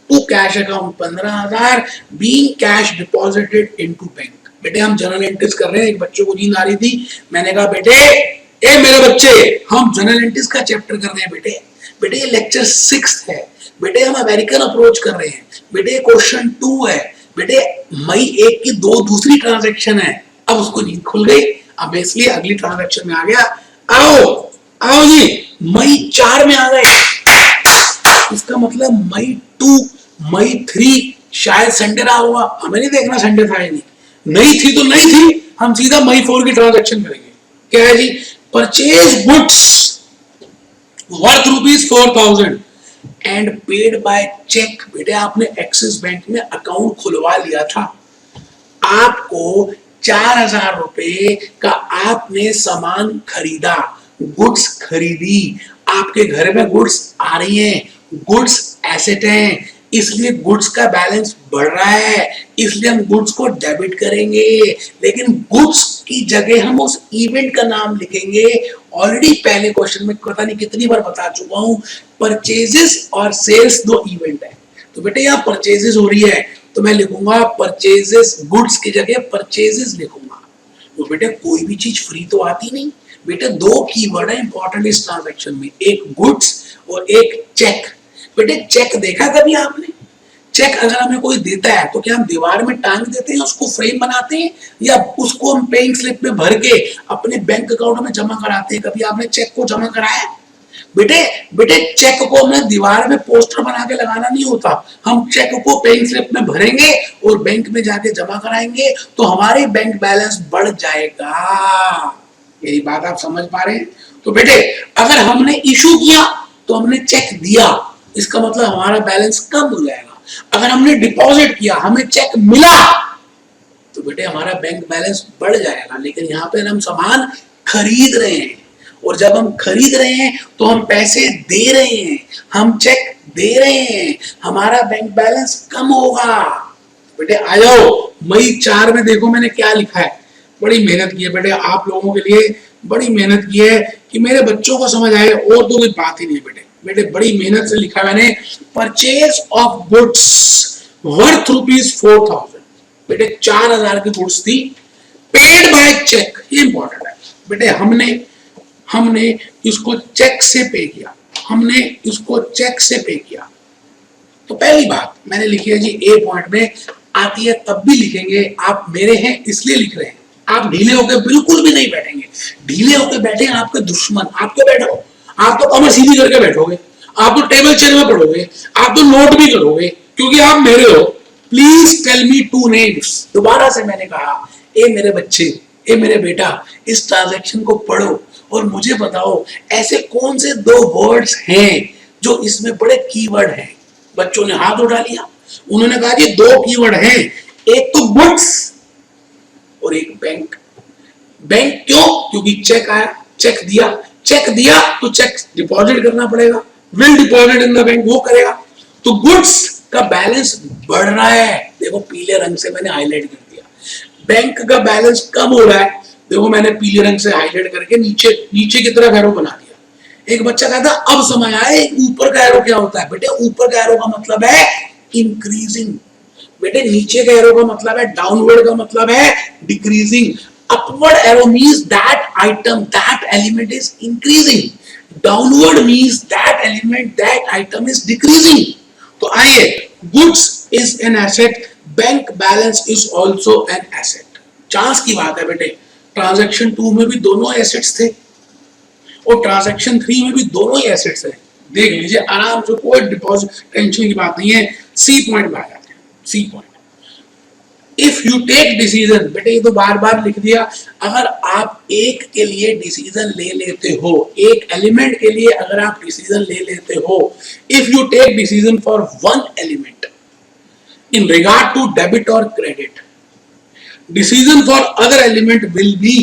to cash account 15,000, being cash deposited into bank. बेटे हम जनरल एंट्रीज कर रहे हैं। एक बच्चे को नींद आ रही थी, मैंने कहा बेटे ए मेरे बच्चे हम जनरल एंट्रीज का चैप्टर कर रहे हैं। बेटे ये लेक्चर 6 है। बेटे हम अमेरिकन अप्रोच कर रहे हैं। बेटे क्वेश्चन 2 है। बेटे मई 1 की दूसरी ट्रांजैक्शन है। अब उसको नींद खुल गई, अब इसलिए अगली ट्रांजैक्शन में आ गया। आओ जी, मई 4 में आ गए, इसका मतलब मई 2, मई 3 शायद संडे रहा होगा, हमें नहीं देखना संडे था या नहीं थी, तो नहीं थी, हम सीधा मई 4 की ट्रांजैक्शन करेंगे। क्या है जी, purchase goods worth ₹4,000 and paid by cheque. बेटे आपने एक्सिस बैंक में अकाउंट खुलवा लिया था, आपको 4,000 रुपए का आपने सामान खरीदा, गुड्स खरीदी, आपके घर में गुड्स आ रही हैं, गुड्स एसेट हैं, इसलिए गुड्स का बैलेंस बढ़ रहा है, इसलिए हम गुड्स को डेबिट करेंगे। लेकिन गुड्स की जगह हम उस इवेंट का नाम लिखेंगे। ऑलरेडी पहले क्वेश्चन में पता नहीं कितनी बार बता चुका हूं, परचेजेस और सेल्स दो इवेंट है। तो बेटे यहां परचेजेस हो रही है तो मैं लिखूंगा परचेजेस, गुड्स की जगह परचेजेस लिखूंगा। तो बेटे कोई भी चीज फ्री तो आती नहीं। बेटे 2 कीवर्ड है इंपॉर्टेंट इस ट्रांजैक्शन में, एक गुड्स और एक चेक। बेटे चेक देखा कभी आपने? चेक अगर हमें कोई देता है तो क्या हम दीवार में टांग देते हैं, उसको फ्रेम बनाते हैं, या उसको हम पेइंग स्लिप में भर के अपने बैंक अकाउंट में जमा कराते हैं? कभी आपने चेक को जमा कराया? बेटे चेक को हमें दीवार में पोस्टर बना के लगाना नहीं होता, हम चेक को पेइंग स्लिप में भरेंगे और बैंक में जाके जमा कराएंगे तो हमारे बैंक बैलेंस बढ़ जाएगा। यही बात आप समझ पा रहे हैं? तो बेटे अगर हमने इशू किया तो हमने चेक दिया, इसका मतलब हमारा बैलेंस कम हो जाएगा। अगर हमने डिपॉजिट किया, हमें चेक मिला, तो बेटे हमारा बैंक बैलेंस बढ़ जाएगा। लेकिन यहाँ पे हम सामान खरीद रहे हैं, और जब हम खरीद रहे हैं तो हम पैसे दे रहे हैं, हम चेक दे रहे हैं, हमारा बैंक बैलेंस कम होगा। बेटे आ जाओ, मई 4 में देखो मैंने क्या लिखा है। बड़ी मेहनत की है बेटे आप लोगों के लिए, बड़ी मेहनत की है कि मेरे बच्चों को समझ आए, और तो कोई बात ही नहीं। बेटे बड़ी मेहनत से लिखा मैंने, परचेज ऑफ गुड्स वर्थ ₹4,000। बेटे 4,000 की गुड्स थी, पेड बाय चेक, ये इंपॉर्टेंट है। बेटे हमने इसको चेक से पे किया, हमने इसको चेक से पे किया। तो पहली बात मैंने लिखी है जी, ए पॉइंट में आती है तब भी लिखेंगे, आप मेरे हैं इसलिए लिख रहे हैं। आप ढीले होकर बिल्कुल भी नहीं बैठेंगे, ढीले होकर बैठे आपके दुश्मन। आप क्यों बैठो? आप तो कमर सीधी करके बैठोगे, आप तो टेबल चेयर में पढ़ोगे, आप तो नोट भी करोगे, क्योंकि आप मेरे हो। Please tell me 2 names. दोबारा से मैंने कहा, ए मेरे बच्चे, ए मेरे बेटा, इस ट्रांजैक्शन को पढ़ो और मुझे बताओ ऐसे कौन से 2 वर्ड्स हैं जो इसमें बड़े कीवर्ड हैं। बच्चों ने हाथ उठा लिया, उन्होंने कहा कि 2 कीवर्ड हैं, एक तो गुड्स और एक बैंक। बैंक क्यों? क्योंकि चेक आया, चेक दिया तो चेक डिपॉजिट करना पड़ेगा, will deposit in the bank, वो करेगा। तो गुड्स का बैलेंस बढ़ रहा है, देखो पीले रंग से मैंने हाईलाइट कर दिया। बैंक का बैलेंस कम हो रहा है, देखो मैंने पीले रंग से हाईलाइट करके नीचे की तरफ एरो बना दिया। एक बच्चा कहता है अब समय आए ऊपर का एरो क्या होता है। बेटे ऊपर का एरो का मतलब है इंक्रीजिंग, बेटे नीचे का एरो का मतलब है डाउनवर्ड, का मतलब है decreasing. Upward arrow means that item that element is increasing, downward means that element that item is decreasing. तो आइए, goods is an asset, bank balance is also an asset. Chance की बात है बेटे, ट्रांजैक्शन 2 में भी दोनों एसेट्स थे और ट्रांजैक्शन 3 में भी दोनों ही एसेट्स हैं। देख लीजिए आराम से, कोई डिपॉजिट टेंशन की बात नहीं है। सी पॉइंट में आ जाते हैं। C point, if you take decision, बेटे ये तो बार बार लिख दिया, अगर आप एक के लिए डिसीजन ले लेते हो, एक एलिमेंट के लिए अगर आप डिसीजन ले लेते हो, if you take decision for one element in regard to debit और credit, decision for other element will be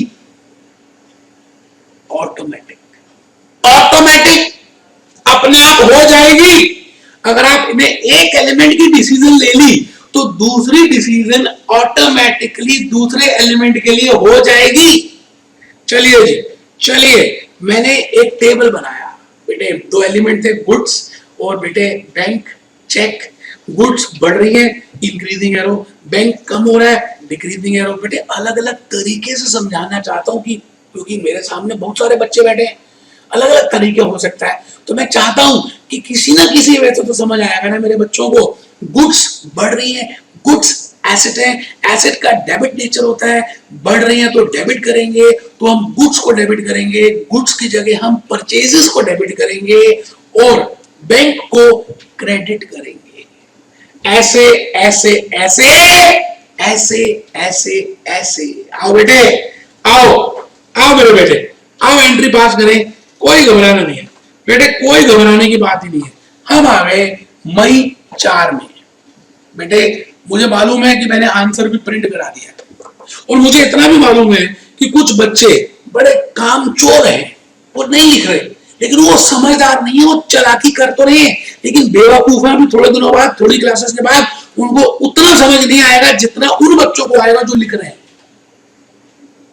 automatic, अपने आप हो जाएगी। अगर आप इन्हें एक एलिमेंट की डिसीजन ले ली तो दूसरी डिसीजन ऑटोमेटिकली दूसरे एलिमेंट के लिए हो जाएगी। चलिए जी, चलिए मैंने एक टेबल बनाया बेटे, दो एलिमेंट थे गुड्स और बेटे बैंक चेक। गुड्स बढ़ रही है इंक्रीजिंग एरो, बैंक कम हो रहा है डिक्रीजिंग एरो। बेटे अलग अलग तरीके से समझाना चाहता हूं कि क्योंकि मेरे सामने बहुत सारे बच्चे बैठे हैं, अलग अलग तरीके हो सकता है, तो मैं चाहता हूं कि किसी ना किसी वजह से तो समझ आएगा ना मेरे बच्चों को। गुड्स बढ़ रही है, गुड्स एसेट है, एसेट का डेबिट नेचर होता है, बढ़ रही है तो डेबिट करेंगे, तो हम गुड्स को डेबिट करेंगे, गुड्स की जगह हम परचेजेस को डेबिट करेंगे और बैंक को क्रेडिट करेंगे। ऐसे ऐसे ऐसे ऐसे ऐसे ऐसे। आओ बेटे, आओ आओ मेरे बेटे, आओ एंट्री पास करें, कोई घबराना नहीं है बेटे, कोई घबराने की बात ही नहीं है। हम आ गए मई 4 में। बेटे मुझे मालूम है कि मैंने आंसर भी प्रिंट करा दिया और मुझे इतना भी मालूम है कि कुछ बच्चे बड़े कामचोर हैं, वो नहीं लिख रहे, लेकिन वो समझदार नहीं है, वो चालाकी कर तो रहे हैं, लेकिन बेवकूफ है। भी थोड़े दिनों बाद, थोड़ी क्लासेस के बाद उनको उतना समझ नहीं आएगा जितना उन बच्चों को आएगा जो लिख रहे हैं।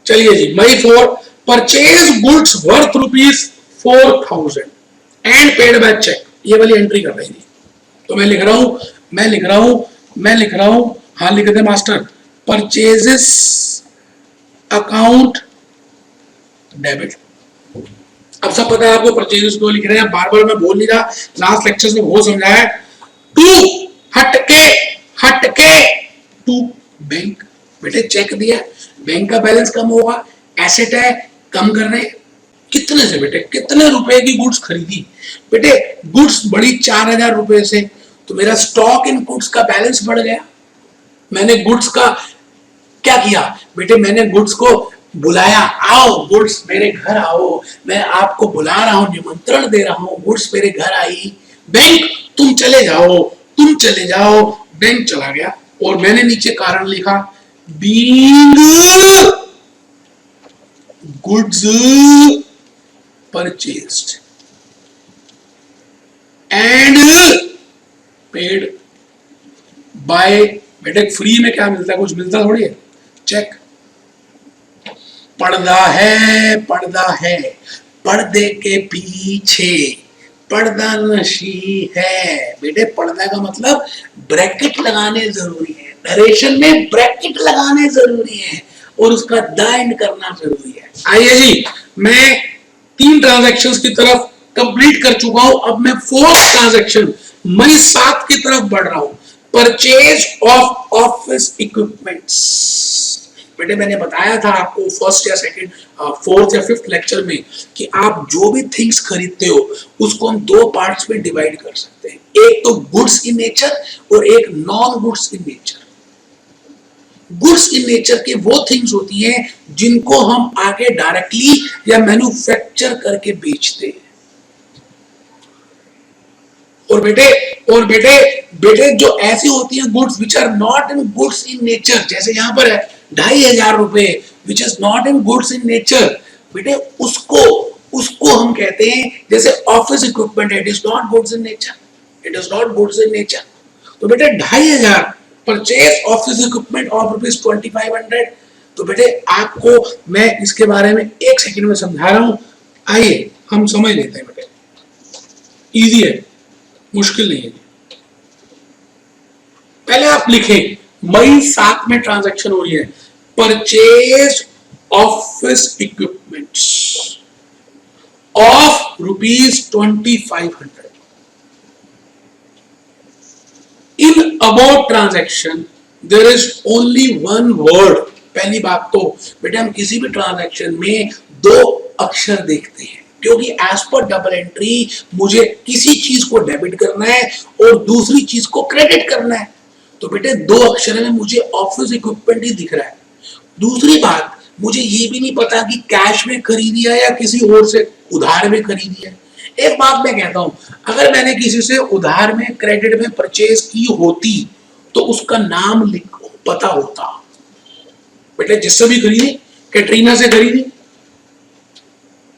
चलिए जी, May 4, purchase goods worth ₹4000 and paid by cheque. ये वाली एंट्री कर रही थी, तो मैं लिख रहा हूं, हाँ लिख दे मास्टर, परचेजेस अकाउंट डेबिट। अब सब पता है आपको परचेजेस को लिख रहे हैं, बार बार मैं बोल नहीं रहा, लास्ट लेक्चर में बहुत समझाया। टू हटके टू बैंक। बेटे चेक दिया, बैंक का बैलेंस कम होगा, एसेट है, कम कर रहे हैं। कितने से बेटे, कितने रुपए की गुड्स खरीदी? बेटे गुड्स बढ़ी 4000 रुपए से, तो मेरा स्टॉक इन गुड्स का बैलेंस बढ़ गया। मैंने गुड्स का क्या किया बेटे, मैंने गुड्स को बुलाया, आओ गुड्स मेरे घर आओ, मैं आपको बुला रहा हूं, निमंत्रण दे रहा हूं, गुड्स मेरे घर आई। बैंक तुम चले जाओ, बैंक चला गया और मैंने नीचे कारण लिखा, being goods purchased and paid bye. बेटे फ्री में क्या मिलता है, कुछ मिलता थोड़ी है, चेक। पर्दा है, पर्दे के पीछे पर्दा नशी है। बेटे पर्दा का मतलब ब्रैकेट लगाने जरूरी है, नरेशन में ब्रैकेट लगाने जरूरी है और उसका द एंड करना जरूरी है। आइए जी, मैं 3 ट्रांजैक्शंस की तरफ कंप्लीट कर चुका हूं, अब मैं 4th ट्रांजैक्शन मई 7 की तरफ बढ़ रहा हूं, परचेज ऑफ ऑफिस इक्विपमेंट्स। बेटे मैंने बताया था आपको फर्स्ट या सेकंड, 4th या 5th लेक्चर में कि आप जो भी थिंग्स खरीदते हो उसको हम 2 पार्ट्स में डिवाइड कर सकते हैं, एक तो गुड्स इन नेचर और एक non goods in nature. Goods in nature के वो थिंग्स होती हैं जिनको हम आगे डायरेक्टली या मैन्युफैक्चर करके बेचते हैं। और बेटे जो ऐसी होती हैं goods which are not in goods in nature, जैसे यहां पर है 2500 रुपए which is not in goods in nature, बेटे उसको हम कहते हैं, जैसे office equipment, it is not goods in nature, तो बेटे 2500 परचेज ऑफिस इक्विपमेंट ऑफ ₹2500। तो बेटे आपको मैं इसके बारे में 1 सेकंड में समझा रहा हूं। आइए हम समझ लेते हैं बेटे, इजी है, मुश्किल नहीं है। पहले आप लिखें मई 7 में ट्रांजैक्शन हो रही है, purchase office equipments of ₹2500। In about transaction there is only one word. पहली बात तो बेटे हम किसी भी ट्रांजैक्शन में 2 अक्षर देखते हैं, क्योंकि एज पर डबल एंट्री मुझे किसी चीज को डेबिट करना है और दूसरी चीज को क्रेडिट करना है। तो बेटे 2 अक्षर में मुझे ऑफिस इक्विपमेंट ही दिख रहा है। दूसरी बात, मुझे ये भी नहीं पता कि कैश में खरीदी है या किसी और से उधार में खरीदी है। एक बात मैं कहता हूं, अगर मैंने किसी से उधार में क्रेडिट में परचेज की होती तो उसका नाम पता होता। बेटे जिससे भी खरीदी, कैटरीना से खरीदी,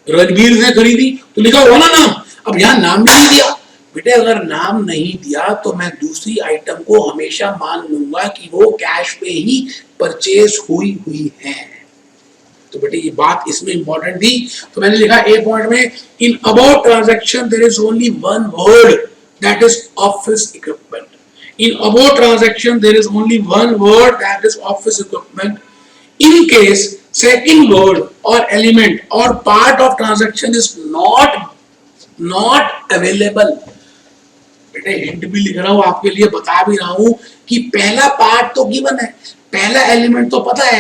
रणबीर से खरीदी, तो लिखा हुआ ना नाम। अब यहां नाम नहीं दिया बेटे, अगर नाम नहीं दिया तो मैं दूसरी आइटम को हमेशा मान लूंगा कि वो कैश पे ही परचेज हुई है। तो बेटे ये बात इसमें इंपॉर्टेंट थी, तो मैंने लिखा ए पॉइंट में, in about transaction there is only one word, that is office equipment. In about transaction there is only one word, that is office equipment. In case second word or element or part of transaction is not available, बेटे hint भी लिख रहा हूं आपके लिए, बता भी रहा हूं कि पहला पार्ट तो गिवन है, पहला एलिमेंट तो पता है।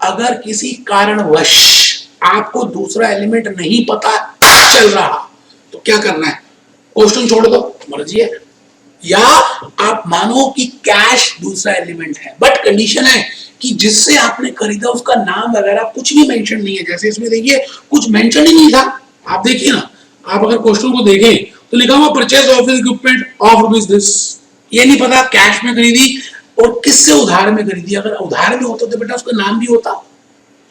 अगर किसी कारणवश आपको दूसरा एलिमेंट नहीं पता चल रहा तो क्या करना है, क्वेश्चन छोड़ दो, मर्जी है, या आप मानो कि कैश दूसरा एलिमेंट है, बट कंडीशन है कि जिससे आपने खरीदा उसका नाम वगैरह कुछ भी मेंशन नहीं है। जैसे इसमें देखिए कुछ मेंशन ही नहीं था, आप देखिए ना, आप अगर क्वेश्चन को देखें तो लिखा हुआ purchase office equipment of rupees this, ये नहीं पता कैश में खरीदी और किससे उधार में खरीदी। अगर उधार में होता तो बेटा उसका नाम भी होता।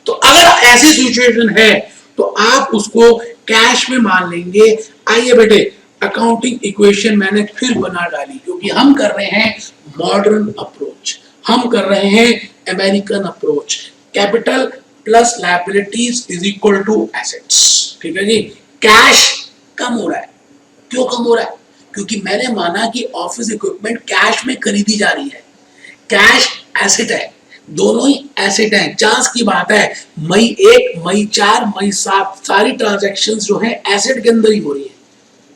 तो अगर ऐसी सिचुएशन है तो आप उसको कैश में मान लेंगे। आइए बेटे अकाउंटिंग इक्वेशन मैंने फिर बना डाली, क्योंकि हम कर रहे हैं मॉडर्न अप्रोच, हम कर रहे हैं American approach. Capital plus liabilities is equal to assets, ठीक है जी। कैश कम हो रहा है, क्यों कम हो रहा है? क्योंकि मैंने माना कि ऑफिस इक्विपमेंट कैश में खरीदी जा रही है, कैश एसेट है, दोनों ही एसेट है। चांस की बात है मई 1, मई 4, मई 7 सारी ट्रांजैक्शंस जो है एसेट के अंदर ही हो रही है।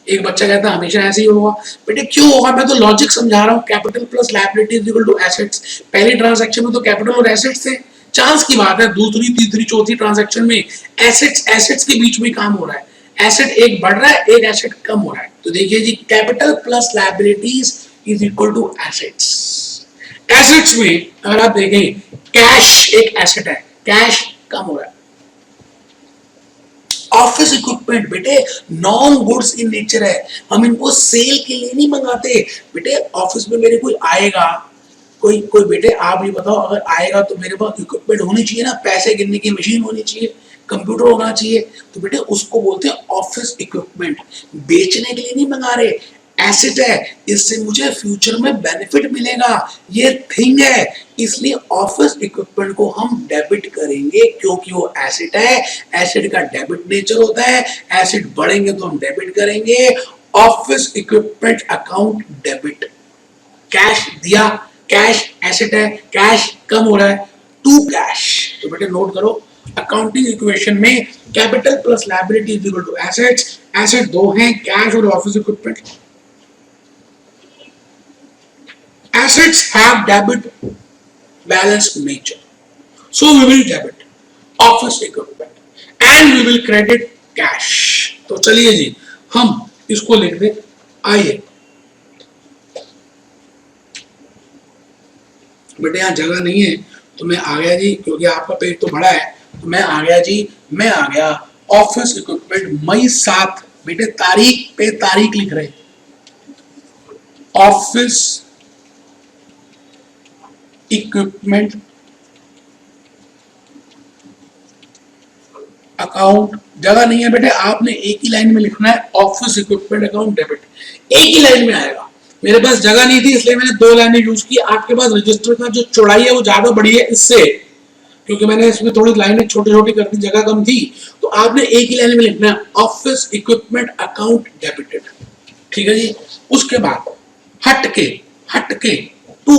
एक बच्चा कहता है हमेशा ऐसे ही होगा, बेटे क्यों होगा, मैं तो लॉजिक समझा रहा हूँ। Capital plus liabilities equal to assets, पहली ट्रांजैक्शन में तो कैपिटल और एसेट्स थे। चांस की बात है दूसरी, तीसरी, चौथी ट्रांजैक्शन में एसेट्स के बीच में काम हो रहा है, एसेट एक बढ़ रहा है, एक एसेट कम हो रहा है। तो देखिए जी, capital plus liabilities is equal to assets. Assets में अगर आप देखें कैश एक एसेट है, कैश कम हो रहा है। ऑफिस इक्विपमेंट बेटे नॉन गुड्स इन नेचर है, हम इनको सेल के लिए नहीं मंगाते। बेटे ऑफिस में मेरे कोई आएगा, कोई बेटे आप ही बताओ, अगर आएगा तो मेरे पास इक्विपमेंट होनी चाहिए ना, पैसे गिनने की मशीन होनी चाहिए, कंप्यूटर होना चाहिए। तो बेटे उसको बोलते हैं ऑफिस इक्विपमेंट। बेचने के लिए नहीं मंगा रहे, एसेट है, इससे मुझे फ्यूचर में बेनिफिट मिलेगा, ये थिंग है, इसलिए ऑफिस इक्विपमेंट को हम डेबिट करेंगे, क्योंकि वो एसेट है, एसेट का डेबिट नेचर होता है, एसेट बढ़ेंगे तो हम डेबिट करेंगे। Office equipment account debit, cash दिया, कैश एसेट है, कैश कम हो रहा है, टू कैश। तो बेटे नोट करो, अकाउंटिंग इक्वेशन में capital plus liability is equal to assets, asset दो हैं, कैश और office equipment. Assets have debit balance nature, so we will debit office equipment and we will credit cash। तो चलिए जी हम इसको लिख दे। आइए बेटे यहाँ जगह नहीं है तो मैं आ गया जी, क्योंकि आपका पेज तो बड़ा है, तो मैं आ गया जी, मैं आ गया ऑफिस इक्विपमेंट मई 7। बेटे तारीख पे तारीख लिख रहे, ऑफिस इक्विपमेंट अकाउंट, जगह नहीं है बेटे, आपने एक ही लाइन में लिखना है ऑफिस इक्विपमेंट अकाउंट डेबिट, एक ही लाइन में आएगा। मेरे पास जगह नहीं थी इसलिए मैंने 2 लाइनें यूज की। आपके पास रजिस्टर का जो चौड़ाई है वो ज्यादा बड़ी है, इससे क्योंकि मैंने इसमें थोड़ी लाइनें छोटी छोटी कर दी, जगह कम थी, तो आपने एक ही लाइन में लिखना है ऑफिस इक्विपमेंट अकाउंट डेबिटेड। ठीक है जी। उसके बाद हट के टू,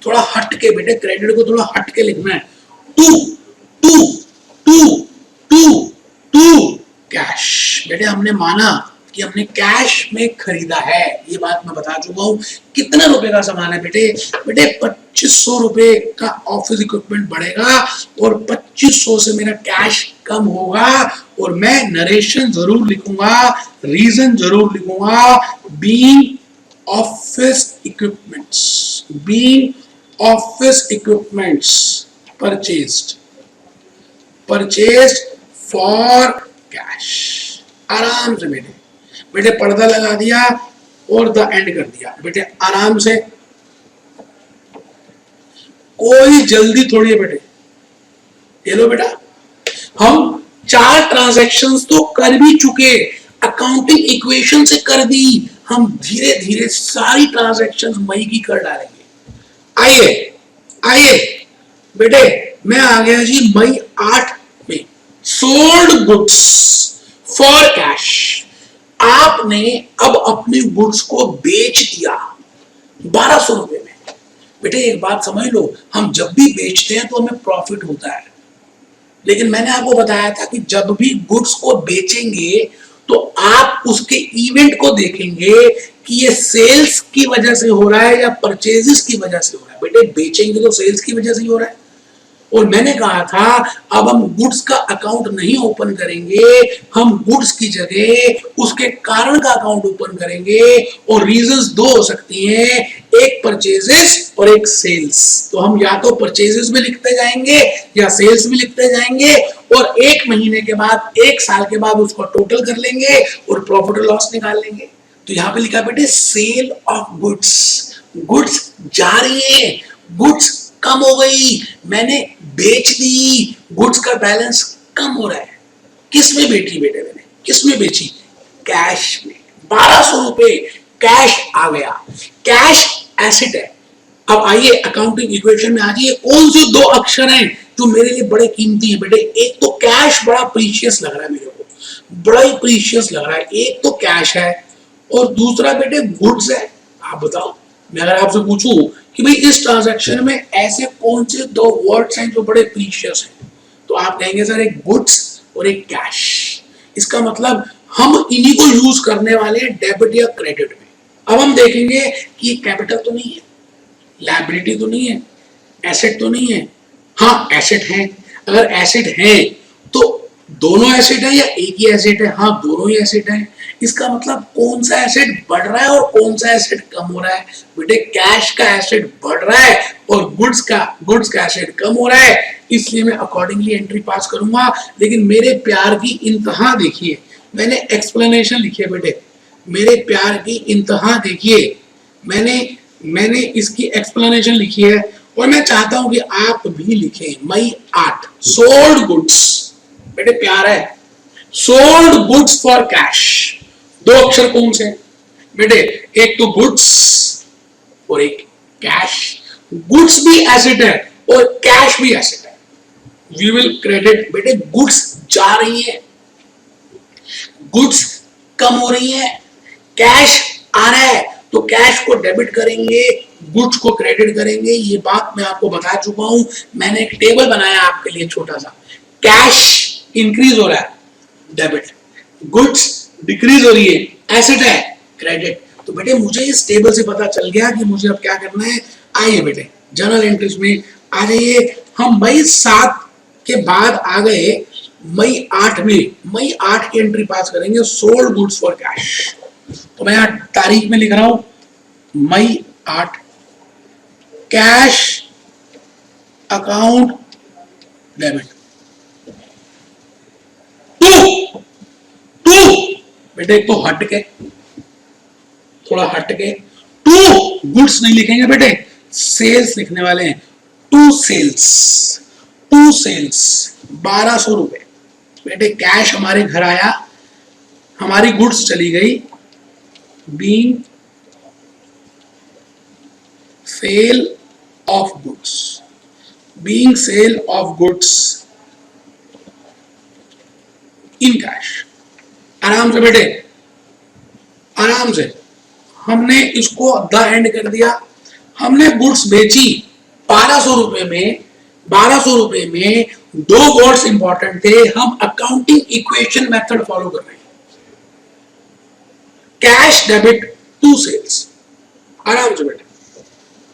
थोड़ा हट के बेटे, क्रेडिट को थोड़ा हट के लिखना है। To to to to to cash. बेटे हमने माना कि हमने कैश में खरीदा है, ये बात मैं बता चुका हूं। कितने रुपए का सामान है बेटे? बेटे 2500 रुपए का ऑफिस इक्विपमेंट बढ़ेगा और 2500 से मेरा कैश कम होगा, और मैं नरेशन जरूर लिखूंगा, रीजन जरूर लिखूंगा, being office equipments, being office equipments purchased for cash. आराम से बेटे, बेटे पर्दा लगा दिया और द एंड कर दिया। बेटे आराम से, कोई जल्दी थोड़ी है बेटे। ये लो बेटा, हम 4 ट्रांजैक्शंस तो कर भी चुके, अकाउंटिंग इक्वेशन से कर दी, हम धीरे धीरे सारी ट्रांजैक्शंस मई की कर डालेंगे। आइए बेटे, मैं आ गया जी मई 8 में। Sold goods for cash. आपने अब अपने गुड्स को बेच दिया 1200 रुपए में। बेटे एक बात समझ लो, हम जब भी बेचते हैं तो हमें प्रॉफिट होता है, लेकिन मैंने आपको बताया था कि जब भी गुड्स को बेचेंगे तो आप उसके इवेंट को देखेंगे कि ये सेल्स की वजह से हो रहा है या परचेजेस की वजह से हो रहा है। बेटे बेचेंगे तो सेल्स की वजह से ही हो रहा है। और मैंने कहा था अब हम गुड्स का अकाउंट नहीं ओपन करेंगे, हम गुड्स की जगह उसके कारण का अकाउंट ओपन करेंगे, और रीजंस 2 हो सकती हैं, एक परचेजेस और एक सेल्स। तो हम या तो परचेजेस में लिखते जाएंगे या सेल्स में लिखते जाएंगे, और 1 महीने के बाद, 1 साल के बाद उसको टोटल कर लेंगे और प्रॉफिट और लॉस निकाल लेंगे। तो यहां पे लिखा बेटे सेल ऑफ गुड्स, गुड्स जा रही है, गुड्स कम हो गई, मैंने बेच दी, गुड्स का बैलेंस कम हो रहा है। किस में बेची बेटे मैंने? किस में बेची? कैश में। 1200 रुपए कैश आ गया, कैश एसेट है। अब आइए अकाउंटिंग इक्वेशन में आ जाइए, कौन से 2 अक्षर हैं जो मेरे लिए बड़े कीमती हैं बेटे? एक तो कैश बड़ा प्रीशियस लग रहा है मेरे को, बड़ा ही प्रीशियस लग रहा है। एक तो कैश है और दूसरा बेटे गुड्स है। आप बताओ, मैं अगर आपसे पूछूं कि भाई इस ट्रांजैक्शन में ऐसे कौन से 2 वर्ड्स हैं जो बड़े प्रीशियस हैं, तो आप कहेंगे सर एक गुड्स और एक कैश। इसका मतलब हम इन्हीं को यूज करने वाले हैं डेबिट या क्रेडिट में। अब हम देखेंगे कि ये कैपिटल तो नहीं है, लायबिलिटी तो नहीं है, एसेट तो नहीं है। हाँ एसेट है। अगर एसेट है तो दोनों एसेट है या एक ही एसेट है? हाँ दोनों ही एसेट है। इसका मतलब कौन सा एसेट बढ़ रहा है और कौन सा एसेट कम हो रहा है? बेटे कैश का एसेट बढ़ रहा है और गुड्स का एसेट कम हो रहा है, इसलिए मैं अकॉर्डिंगली एंट्री पास करूंगा। लेकिन मेरे प्यार की इंतहा देखिए, मैंने एक्सप्लेनेशन लिखी है बेटे, मेरे प्यार की इंतहा देखिए, मैंने इसकी एक्सप्लेनेशन लिखी है, और मैं चाहता हूं कि आप भी लिखें। मई 8 सोल्ड गुड्स, बेटे प्यार है, सोल्ड गुड्स फॉर कैश। 2 अक्षर कौन से बेटे? एक तो गुड्स और एक कैश। गुड्स भी एसेट है और कैश भी एसेट है। We will credit. बेटे गुड्स जा रही है, गुड्स कम हो रही है, कैश आ रहा है, तो कैश को डेबिट करेंगे, गुड्स को क्रेडिट करेंगे। ये बात मैं आपको बता चुका हूं, मैंने एक टेबल बनाया आपके लिए छोटा सा। कैश इंक्रीज हो रहा है, डेबिट, गुड्स डिक्रीज हो रही है, एसेट है, क्रेडिट। तो बेटे मुझे इस टेबल से पता चल गया कि मुझे अब क्या करना है। आइए बेटे जर्नल एंट्रीज में आ जाइए। हम मई 7 के बाद आ गए मई 8 में। मई 8 की एंट्री पास करेंगे, सोल्ड गुड्स फॉर कैश। तो मैं यहां तारीख में लिख रहा हूं मई 8, कैश अकाउंट डेबिट। टू बेटे तो हट के, थोड़ा हट के, टू गुड्स नहीं लिखेंगे बेटे, सेल्स लिखने वाले हैं। टू सेल्स 1200 रुपए। बेटे कैश हमारे घर आया, हमारी गुड्स चली गई, being sale of goods, being sale of goods in cash. आराम से बेटे, आराम से, हमने इसको द एंड कर दिया। हमने गुड्स बेची 1200 रुपए में, 1200 रुपए में दो वर्ड्स इंपॉर्टेंट थे, हम अकाउंटिंग इक्वेशन मेथड फॉलो कर रहे हैं। Cash debit to sales. आराम से बेटे,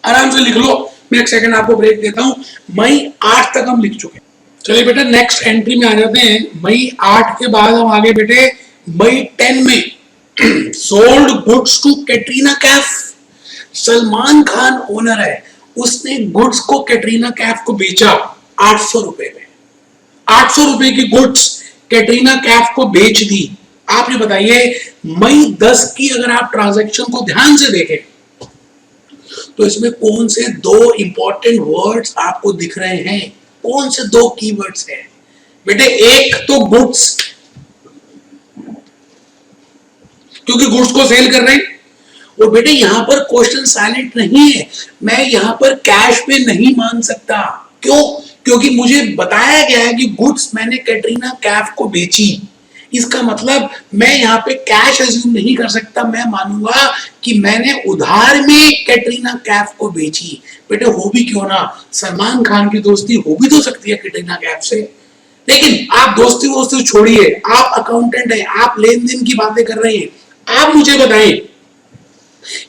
आराम से लिख लो। मैं एक सेकंड आपको ब्रेक देता हूं। मई 8 तक हम लिख चुके हैं। चलिए बेटा नेक्स्ट एंट्री में आ जाते हैं। मई 8 के बाद हम आगे बेटे मई 10 में sold goods to Katrina Kaif. Salman Khan owner है, उसने गुड्स को कैटरीना कैफ को बेचा 800 रुपए में। 800 रुपए की गुड्स कैटरीना कैफ को बेच दी। आप ये बताइए मई 10 की अगर आप ट्रांजैक्शन को ध्यान से देखें तो इसमें कौन से दो इंपॉर्टेंट वर्ड्स आपको दिख रहे हैं? कौन से दो कीवर्ड्स हैं बेटे? एक तो गुड्स, क्योंकि गुड्स को सेल कर रहे हैं। और बेटे यहां पर क्वेश्चन साइलेंट नहीं है, मैं यहां पर कैश पे नहीं मान सकता। क्यों? क्योंकि मुझे बताया गया है कि गुड्स मैंने कैटरीना कैफ को बेची। इसका मतलब मैं यहाँ पे कैश अज्यूम नहीं कर सकता, मैं मानूंगा कि मैंने उधार में कैटरीना कैफ को बेची। बेटे हो भी क्यों ना, सलमान खान की दोस्ती हो भी तो सकती है कैटरीना कैफ से। लेकिन आप दोस्ती वोस्ती छोड़िए, आप अकाउंटेंट हैं, आप लेन देन की बातें कर रहे हैं। आप मुझे बताएं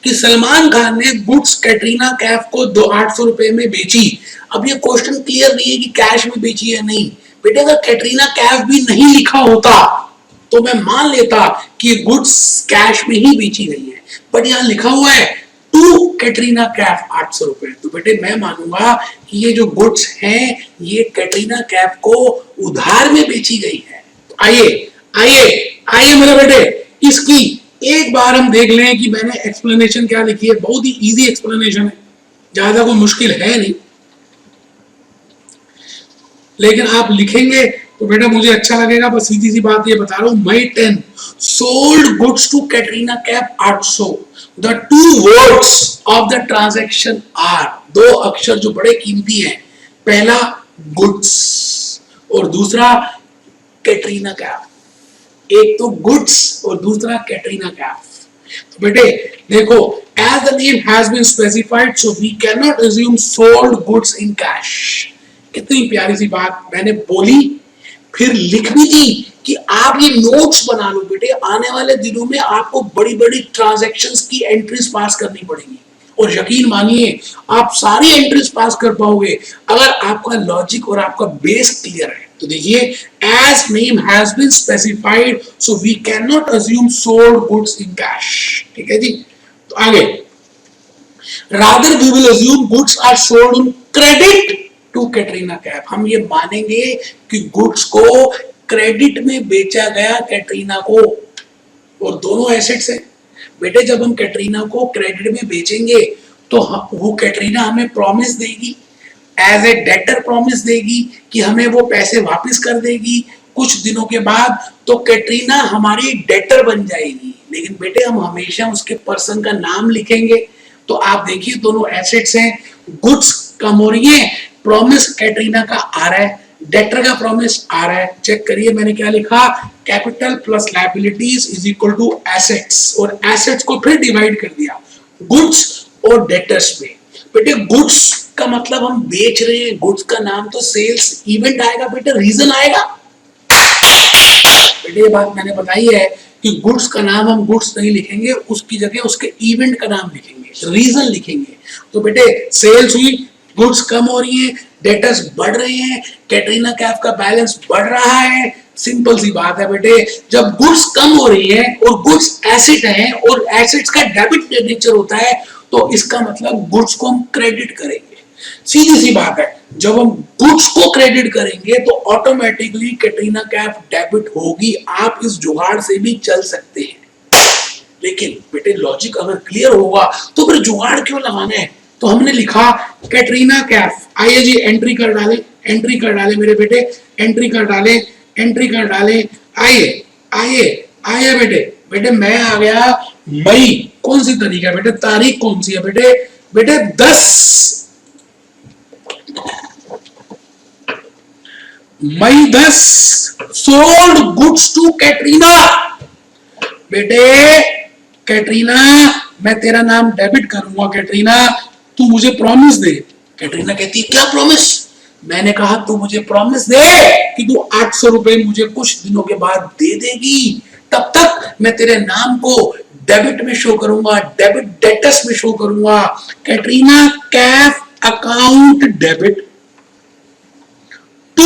कि सलमान खान ने गुड्स कैटरीना कैफ को 800 रुपए में बेची। अब ये क्वेश्चन क्लियर नहीं है कि कैश में बेची है नहीं। बेटे अगर कैटरीना कैफ भी नहीं लिखा होता तो मैं मान लेता कि गुड्स कैश में ही बेची गई है, बट यहां लिखा हुआ है टू कैटरीना कैफ 800 रुपए। तो बेटे मैं मानूंगा कि ये जो गुड्स हैं ये कैटरीना कैफ को उधार में बेची गई है। आइए आइए आइए मेरे बेटे, इसकी एक बार हम देख लें कि मैंने एक्सप्लेनेशन क्या लिखी है। बहुत ही इजी एक्सप्लेनेशन है, ज्यादा कोई मुश्किल है नहीं, लेकिन आप लिखेंगे तो बेटा मुझे अच्छा लगेगा। बस सीधी सी बात ये बता रहा हूं, May 10 sold goods to Katrina Kaif 800। The two words of the transaction are, दो अक्षर जो बड़े कीमती हैं, पहला गुड्स और दूसरा कैटरीना कैफ। एक तो गुड्स और दूसरा कैटरीना कैफ। तो बेटे देखो, as the name has been specified so we can not assume sold goods in cash. कितनी प्यारी सी बात मैंने बोली, फिर लिख भी दी कि आप ये नोट्स बना लो बेटे। आने वाले दिनों में आपको बड़ी बड़ी ट्रांजैक्शंस की एंट्रीज पास करनी पड़ेगी, और यकीन मानिए आप सारी एंट्रीज पास कर पाओगे अगर आपका लॉजिक और आपका बेस क्लियर है। तो देखिए, as name has been specified so we can not assume sold goods in cash. ठीक है जी। तो आगे, rather we will assume goods are sold on credit to Katrina Kaif. हम ये मानेंगे कि गुड्स को क्रेडिट में बेचा गया कैटरीना को, और दोनों एसेट्स हैं बेटे। जब हम कैटरीना को क्रेडिट में बेचेंगे तो वो कैटरीना हमें प्रॉमिस देगी, एज ए डेटर प्रॉमिस देगी कि हमें वो पैसे वापस कर देगी कुछ दिनों के बाद। तो कैटरीना हमारी डेटर बन जाएगी, लेकिन बेटे हम हमेशा उसके पर्सन का नाम लिखेंगे। तो आप देखिए दोनों एसेट्स हैं, गुड्स कम हो रही है, प्रॉमिस कैटरीना का आ रहा है, डेटर का प्रॉमिस आ रहा है। चेक करिए मैंने क्या लिखा, capital plus liabilities is equal to assets, और एसेट्स को फिर डिवाइड कर दिया गुड्स और डेटर्स पे। बेटे गुड्स का मतलब हम बेच रहे हैं, गुड्स का नाम तो सेल्स इवेंट आएगा बेटे, रीजन आएगा। बेटे ये बात मैंने बताई है कि गुड्स का नाम हम गुड्स नहीं लिखेंगे, उसकी जगह उसके इवेंट का नाम लिखेंगे, रीजन लिखेंगे। तो बेटे सेल्स हुई, गुड्स कम हो रही है, डेटर्स बढ़ रहे हैं, कैटरीना कैफ का बैलेंस बढ़ रहा है। सिंपल सी बात है बेटे, जब गुड्स कम हो रही है और गुड्स एसेट है और एसेट्स का डेबिट नेचर होता है, तो इसका मतलब गुड्स को हम क्रेडिट करेंगे। सीधी सी बात है, जब हम गुड्स को क्रेडिट करेंगे तो ऑटोमेटिकली कैटरीना कैफ डेबिट होगी। आप इस जुगाड़ से भी चल सकते हैं, लेकिन बेटे लॉजिक अगर क्लियर होगा तो फिर जुगाड़ क्यों लगाना है। तो हमने लिखा कैटरीना कैफ। आइए जी एंट्री कर डालें, एंट्री कर डालें मेरे बेटे, एंट्री कर डालें, एंट्री कर डालें। आइए आइए आइए बेटे, बेटे मैं आ गया मई। कौन सी तारीख है बेटे, तारीख कौन सी है बेटे? बेटे 10 मई 10 सोल्ड गुड्स टू कैटरीना। बेटे कैटरीना, मैं तेरा नाम डेबिट करूंगा कैटरीना, तू मुझे प्रॉमिस दे। कैटरीना कहती है क्या प्रॉमिस? मैंने कहा तू मुझे प्रॉमिस दे कि तू 800 रुपए मुझे कुछ दिनों के बाद दे देगी, तब तक मैं तेरे नाम को डेबिट में शो करूंगा, डेबिट डेटस में शो करूंगा। Katrina Kaif account debit to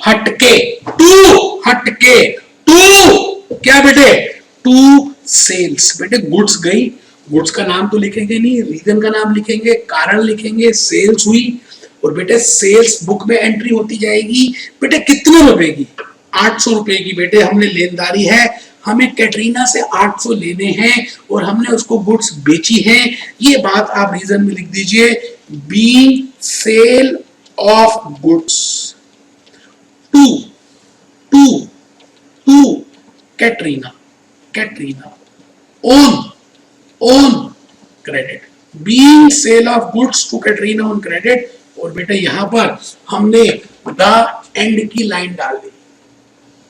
हटके, टू हटके, टू क्या बेटे? To sales. बेटे गुड्स गई, गुड्स का नाम तो लिखेंगे नहीं, रीजन का नाम लिखेंगे, कारण लिखेंगे, सेल्स हुई, और बेटे सेल्स बुक में एंट्री होती जाएगी। बेटे कितने रुपए की? 800 रुपए की। बेटे हमने लेनदारी है, हमें कैटरीना से 800 लेने हैं और हमने उसको गुड्स बेची हैं। ये बात आप रीजन में लिख दीजिए, be sale of goods to to to Katrina, Katrina on on credit, being sale of goods to Katrina on credit. और बेटे यहां पर हमने द एंड की लाइन डाल दी।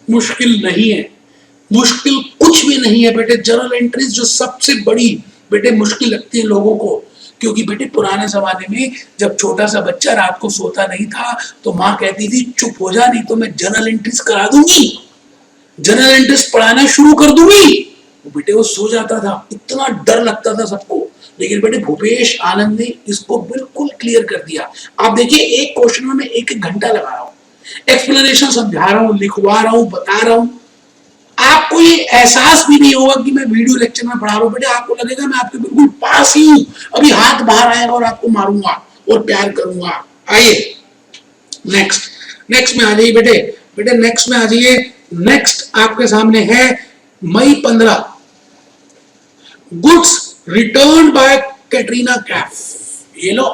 मुश्किल नहीं है, मुश्किल कुछ भी नहीं है बेटे। जर्नल एंट्रीज जो सबसे बड़ी बेटे मुश्किल लगती है लोगों को, क्योंकि बेटे पुराने जमाने में जब छोटा सा बच्चा रात को सोता नहीं था तो माँ कहती थी चुप हो जा नहीं तो मैं जर्नल एंट्रीज करा दूंगी, जर्नल एंट्रीज पढ़ाना शुरू कर दूंगी। बेटे वो सो जाता था, इतना डर लगता था सबको। लेकिन बेटे भूपेश आनंद ने इसको बिल्कुल क्लियर कर दिया। आप देखिए एक क्वेश्चन में मैं एक एक घंटा लगा रहा हूं, एक्सप्लेनेशन समझा रहा हूं, लिखवा रहा हूं, बता रहा हूं। आपको ये एहसास भी नहीं होगा कि मैं वीडियो लेक्चर में पढ़ा रहा हूं। बेटे आपको लगेगा मैं आपके बिल्कुल पास ही हूं, अभी हाथ बाहर आएगा और आपको मारूंगा और प्यार करूंगा। आइए नेक्स्ट, नेक्स्ट में आ जाइए बेटे, बेटे नेक्स्ट में आ जाइए। नेक्स्ट आपके सामने है May 15, goods return by Katrina Kaif. ये लो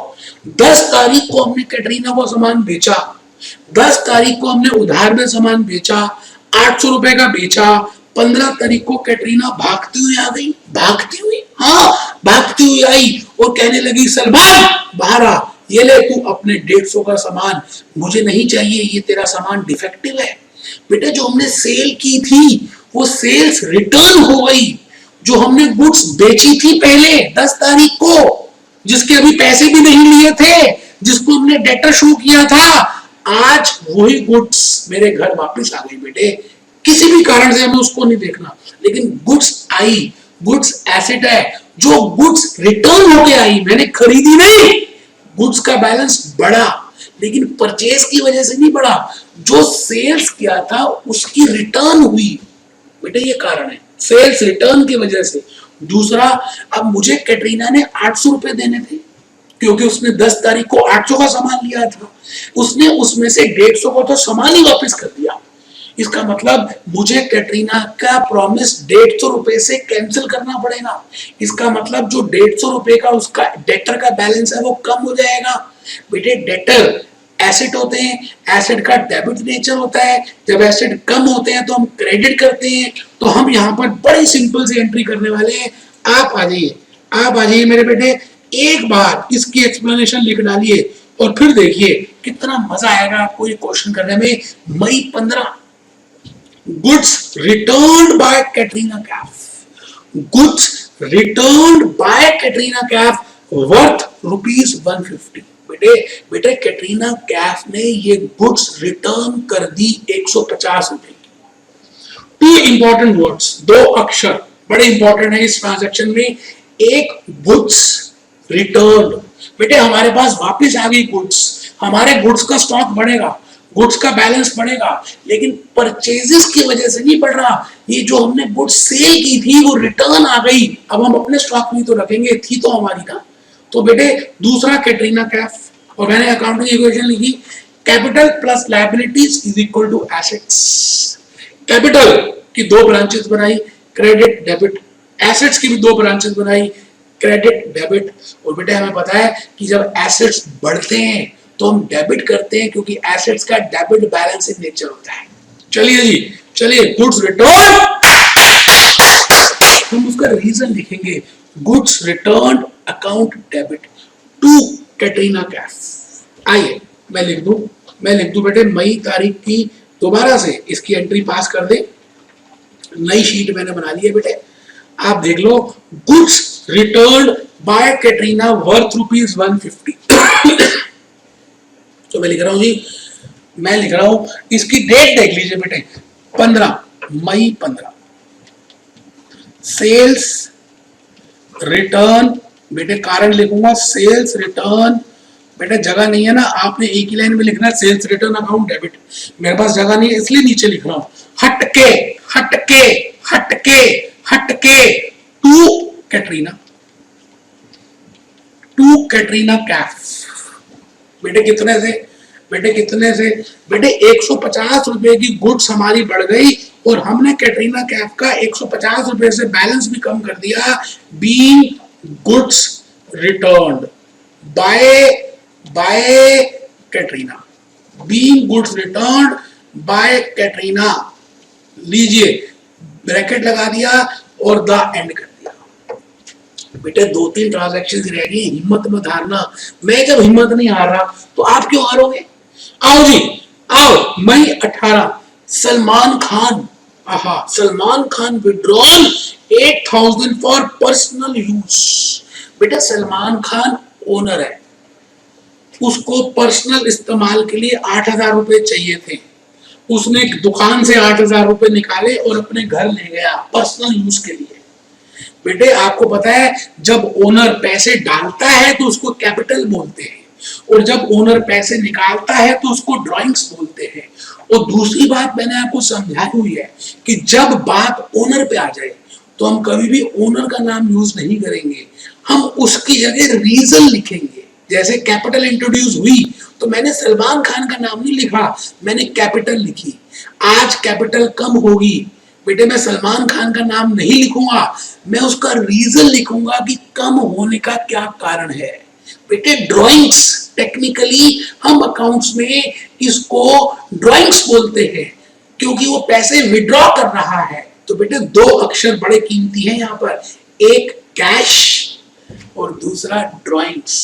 10 तारीख को हमने कैटरीना को सामान बेचा, 10 तारीख को हमने उधार में सामान बेचा, 800 रुपए का बेचा। 15 तारीख को कैटरीना भागती हुई आ गई, भागती हुई, हाँ भागती हुई आई और कहने लगी सलमान बाहर आ, ये ले तू अपने 150 का सामान, मुझे नहीं चाहिए, ये तेरा सामान डिफेक्टिव है। बेटे जो हमने सेल की थी वो सेल्स रिटर्न हो गई। जो हमने गुड्स बेची थी पहले 10 तारीख को, जिसके अभी पैसे भी नहीं लिए थे, जिसको हमने डेटर शो किया था, आज वही गुड्स मेरे घर वापस आ गई। बेटे किसी भी कारण से हमें उसको नहीं देखना, लेकिन गुड्स आई, गुड्स एसेट है। जो गुड्स रिटर्न होके आई, मैंने खरीदी नहीं, गुड्स का बैलेंस बढ़ा, लेकिन परचेज की वजह से नहीं बढ़ा, जो सेल्स किया था उसकी रिटर्न हुई। बेटे ये कारण है, सेल्स रिटर्न की वजह से। दूसरा, अब मुझे कैटरीना ने 800 रुपए देने थे, क्योंकि उसने 10 तारीख को 800 का सामान लिया था, उसने उसमें से 150 को तो सामान ही वापस कर दिया। इसका मतलब मुझे कैटरीना का प्रॉमिस 150 रुपए से कैंसिल करना पड़ेगा। इसका मतलब जो 150 रुपए का उसका डेटर का बैलेंस है वो कम हो जाएगा। बेटे डेटर एसेट होते हैं, एसेट का डेबिट नेचर होता है, जब एसेट कम होते हैं तो हम क्रेडिट करते हैं। तो हम यहाँ पर बड़ी सिंपल सी एंट्री करने वाले हैं। आप आ जाइए, आप आ जाइए मेरे बेटे, एक बार इसकी एक्सप्लेनेशन लिख डालिए और फिर देखिए कितना मजा आएगा आपको ये क्वेश्चन करने में। May 15, goods returned by Katrina Kaif, goods returned by Katrina Kaif worth ₹150। बेटे कैटरीना कैफ ने ये गुड्स रिटर्न कर दी 150 रुपए की। 2 इंपॉर्टेंट वर्ड्स, 2 अक्षर बड़े इंपॉर्टेंट है इस ट्रांजैक्शन में। एक गुड्स रिटर्न, बेटे हमारे पास वापस आ गई गुड्स, हमारे गुड्स का स्टॉक बढ़ेगा, गुड्स का बैलेंस बढ़ेगा, लेकिन परचेजेस की वजह से नहीं बढ़ रहा। ये जो हमने गुड्स सेल की थी वो रिटर्न आ गई, अब हम अपने स्टॉक में तो रखेंगे, थी तो हमारी ना। तो बेटे दूसरा कैटरीना कैफ, और मैंने अकाउंटिंग इक्वेशन लिखी, capital plus liabilities is equal to assets. Capital की 2 ब्रांचेस बनाई, क्रेडिट डेबिट, एसेट्स की भी 2 ब्रांचेस बनाई, क्रेडिट डेबिट। और बेटे हमें पता है कि जब एसेट्स बढ़ते हैं तो हम डेबिट करते हैं, क्योंकि एसेट्स का डेबिट बैलेंसिंग नेचर होता है। चलिए जी, चलिए गुड्स रिटर्न, हम उसका रीजन लिखेंगे, goods return account debit to Katrina Kaif. आइए मैं लिख दूं, मैं लिख दूं बेटे मई तारीख की, दोबारा से इसकी एंट्री पास कर दे। नई शीट मैंने बना ली है बेटे, आप देख लो। Goods return by Katrina worth ₹150। तो मैं लिख रहा हूं जी, मैं लिख रहा हूं, इसकी डेट देख लीजिए बेटे, 15 मई 15। सेल्स रिटर्न बेटे, कारण लिखूंगा सेल्स रिटर्न। बेटा जगह नहीं है ना, आपने एक ही लाइन में लिखना है सेल्स रिटर्न अकाउंट डेबिट। मेरे पास जगह नहीं है इसलिए नीचे लिख रहा हूं, हटके हटके हटके हटके टू कैटरीना, टू कैटरीना कैफ। बेटे कितने से, बेटे कितने से, बेटे 150 रुपए की गुड्स हमारी बढ़ गई और हमने कैटरीना कैफ का 150 रुपए से बैलेंस भी कम कर दिया। Being goods returned by Katrina, being goods returned by Katrina, लीजिए ब्रैकेट लगा दिया और द एंड कर दिया। बेटे 2-3 ट्रांजैक्शन रह गई, हिम्मत मत हारना। मैं जब हिम्मत नहीं हार रहा तो आप क्यों हारोगे? आओ जी आओ। मई 18 Salman Khan, Salman Khan withdrawal 8,000 for personal use. बेटा सलमान खान ओनर है, उसको पर्सनल इस्तेमाल के लिए 8,000 रुपए चाहिए थे। उसने दुकान से 8,000 रुपए निकाले और अपने घर ले गया पर्सनल यूज के लिए। बेटे आपको पता है जब ओनर पैसे डालता है तो उसको कैपिटल बोलते हैं, और जब ओनर पैसे निकालता है तो उसको ड्राइंग्स बोलते हैं। और दूसरी बात मैंने आपको समझाई हुई है कि जब बात ओनर पे आ जाए तो हम कभी भी ओनर का नाम यूज नहीं करेंगे, हम उसकी जगह रीजन लिखेंगे। जैसे कैपिटल इंट्रोड्यूस हुई तो मैंने सलमान खान का नाम नहीं लिखा, मैंने कैपिटल लिखी। आज कैपिटल कम होगी, बेटे मैं सलमान खान का नाम नहीं लिखूंगा, मैं उसका रीजन लिखूंगा कि कम होने का क्या कारण है। बेटे ड्राइंग्स, टेक्निकली हम अकाउंट्स में इसको ड्राइंग्स बोलते हैं क्योंकि वो पैसे विड्रॉ कर रहा है। तो बेटे 2 अक्षर बड़े कीमती हैं यहाँ पर, एक कैश और दूसरा ड्राइंग्स,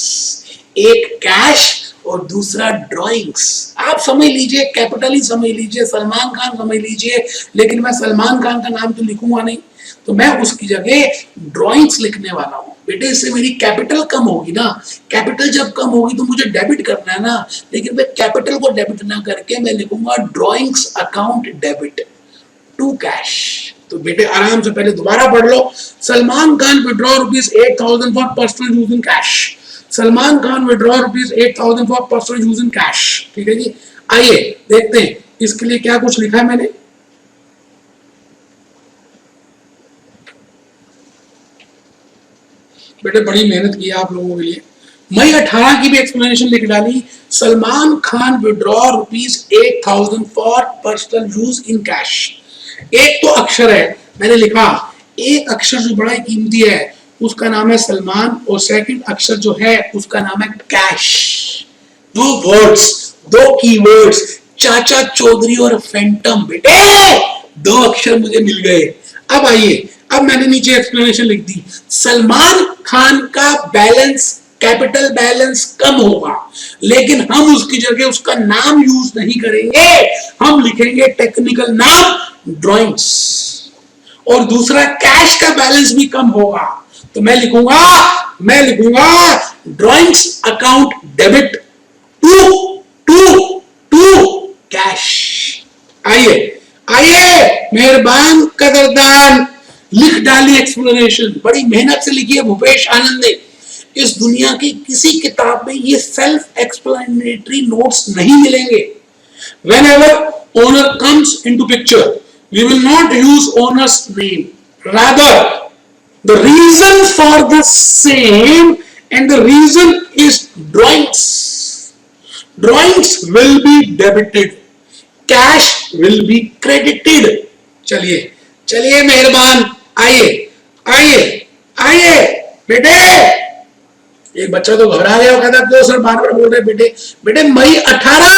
एक कैश और दूसरा ड्राइंग्स। आप समझ लीजिए, कैपिटल ही समझ लीजिए, सलमान खान समझ लीजिए, लेकिन मैं सलमान खान का नाम तो लिखूंगा नहीं, तो मैं उसकी जगह ड्राइंग्स लिखने वाला हूं। बेटे इससे मेरी कैपिटल कम होगी ना, कैपिटल जब कम होगी तो मुझे डेबिट करना है ना, लेकिन मैं कैपिटल को डेबिट ना करके मैं लिखूंगा drawings account debit to cash. तो बेटे आराम से पहले दोबारा पढ़ लो। Salman Khan withdraw ₹8,000 for personal use in cash. Salman Khan withdraw ₹8,000 for personal use in cash. ठीक है जी, आइए देखते हैं इसके लिए क्या कुछ लिखा है मैंने। बेटे बड़ी मेहनत की है आप लोगों के लिए। मई 18 की भी एक्सप्लेनेशन लिख डाली। Salman Khan withdraw ₹8,000 for personal use in cash. एक तो अक्षर है, मैंने लिखा एक अक्षर जो बड़ा कीमती है उसका नाम है सलमान, और सेकंड अक्षर जो है उसका नाम है कैश। 2 वर्ड्स, 2 कीवर्ड्स, चाचा चौधरी और फैंटम। बेटे 2 अक्षर मुझे मिल गए। अब आइए, अब मैंने नीचे एक्सप्लेनेशन लिख दी। सलमान खान का बैलेंस, कैपिटल बैलेंस कम होगा, लेकिन हम उसकी जगह उसका नाम यूज नहीं करेंगे, हम लिखेंगे टेक्निकल नाम ड्राइंग्स। और दूसरा कैश का बैलेंस भी कम होगा, तो मैं लिखूंगा drawings account debit to cash. आइए मेहरबान कदरदान, लिख डाली एक्सप्लेनेशन, बड़ी मेहनत से लिखी है भूपेश आनंद ने। इस दुनिया की किसी किताब में ये सेल्फ एक्सप्लेनेटरी नोट्स नहीं मिलेंगे। Whenever owner comes into picture, we will not use owner's name. Rather, the reason for the same, and the reason is drawings. Drawings will be debited. Cash will be credited. चलिए मेहरबान, आइए बेटे। एक बच्चा तो घबरा गया, कहता क्यों सर बार-बार बोल रहे बेटे मई 18।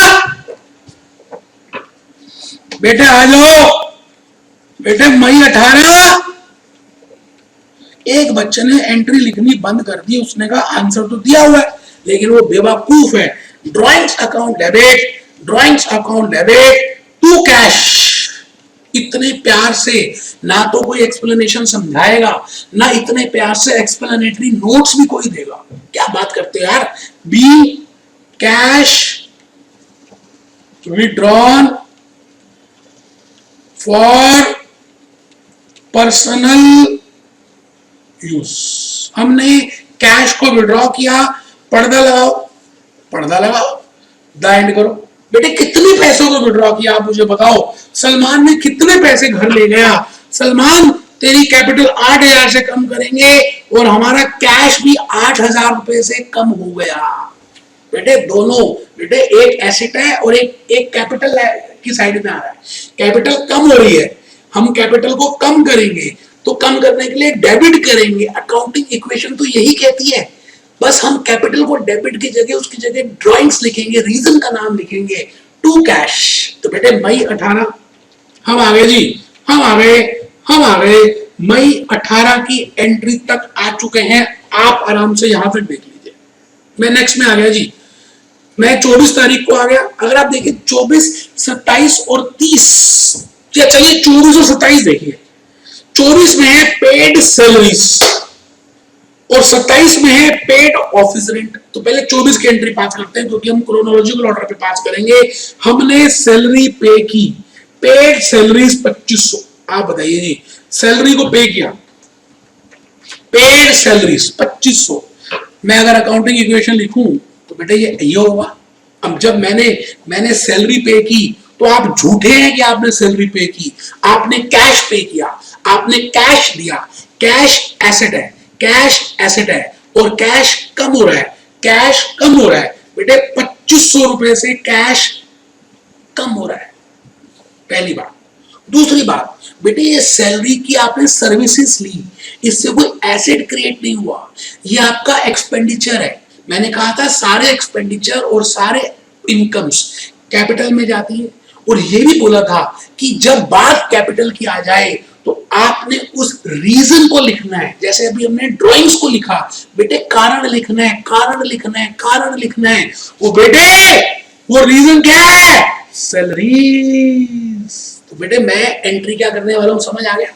बेटे आ जाओ, बेटे मई 18। एक बच्चे ने एंट्री लिखनी बंद कर दी, उसने कहा आंसर तो दिया हुआ है, लेकिन वो बेवकूफ है। Drawings account debit drawings account debit to cash. इतने प्यार से ना तो कोई एक्सप्लेनेशन समझाएगा, ना इतने प्यार से एक्सप्लेनेटरी नोट्स भी कोई देगा। क्या बात करते हो यार। बी cash withdrawn for personal use. हमने कैश को विड्रॉ किया, पर्दा लगाओ, पर्दा लगाओ, द एंड करो। बेटे कितने पैसों को विड्रॉ किया आप मुझे बताओ। सलमान ने कितने पैसे घर ले गया। सलमान तेरी कैपिटल 8,000 से कम करेंगे और हमारा कैश भी 8,000 रुपए से कम हो गया। बेटे दोनों, बेटे एक एसेट है और एक कैपिटल की साइड में आ रहा है। कैपिटल कम हो रही है, हम कैपिटल को कम करेंगे, तो कम करने के लिए डेबिट करेंगे। अकाउंटिंग इक्वेशन तो यही कहती है। बस हम कैपिटल को डेबिट की जगह उसकी जगह ड्राइंग्स लिखेंगे, रीजन का नाम लिखेंगे, टू कैश। तो बेटे मई 18 हम आ गए जी, हम आ गए मई 18 की एंट्री तक आ चुके हैं। आप आराम से यहां तक देख लीजिए। मैं नेक्स्ट में आ गया जी, मैं 24 तारीख को आ गया। अगर आप देखिए 24, 27 और 30, या चलिए 24 और 27 देखिए। 24 में है पेड सैलरीज और 27 में है पेड ऑफिस रेंट। तो पहले 24 की एंट्री पास करते हैं क्योंकि हम क्रोनोलॉजिकल ऑर्डर पे पास करेंगे। हमने सैलरी पे की, पेड सैलरीज 2500। आप बताइए जी, सैलरी को पे किया, पेड सैलरीज 2500। मैं अगर अकाउंटिंग इक्वेशन लिखूं तो बेटा ये होगा। अब जब मैंने सैलरी पे की तो आप झूठे हैं कि आपने सैलरी पे की। आपने कैश पे किया, आपने कैश दिया। कैश एसेट है, कैश एसेट है और कैश कम हो रहा है, कैश कम हो रहा है। बेटे 2500 रुपए से कैश कम हो रहा है, पहली बात। दूसरी बात, बेटे ये सैलरी की आपने सर्विसेज ली, इससे कोई एसेट क्रिएट नहीं हुआ, ये आपका एक्सपेंडिचर है। मैंने कहा था सारे एक्सपेंडिचर और सारे इनकम्स कैपिटल में जाती है। और ये भी बोला था कि जब बात कैपिटल की आ जाए तो आपने उस रीजन को लिखना है। जैसे अभी हमने ड्राइंग्स को लिखा, बेटे कारण लिखना है, कारण लिखना है, कारण लिखना है। वो बेटे वो रीजन क्या है? सैलरीज। तो बेटे मैं एंट्री क्या करने वाला हूं, समझ आ गया?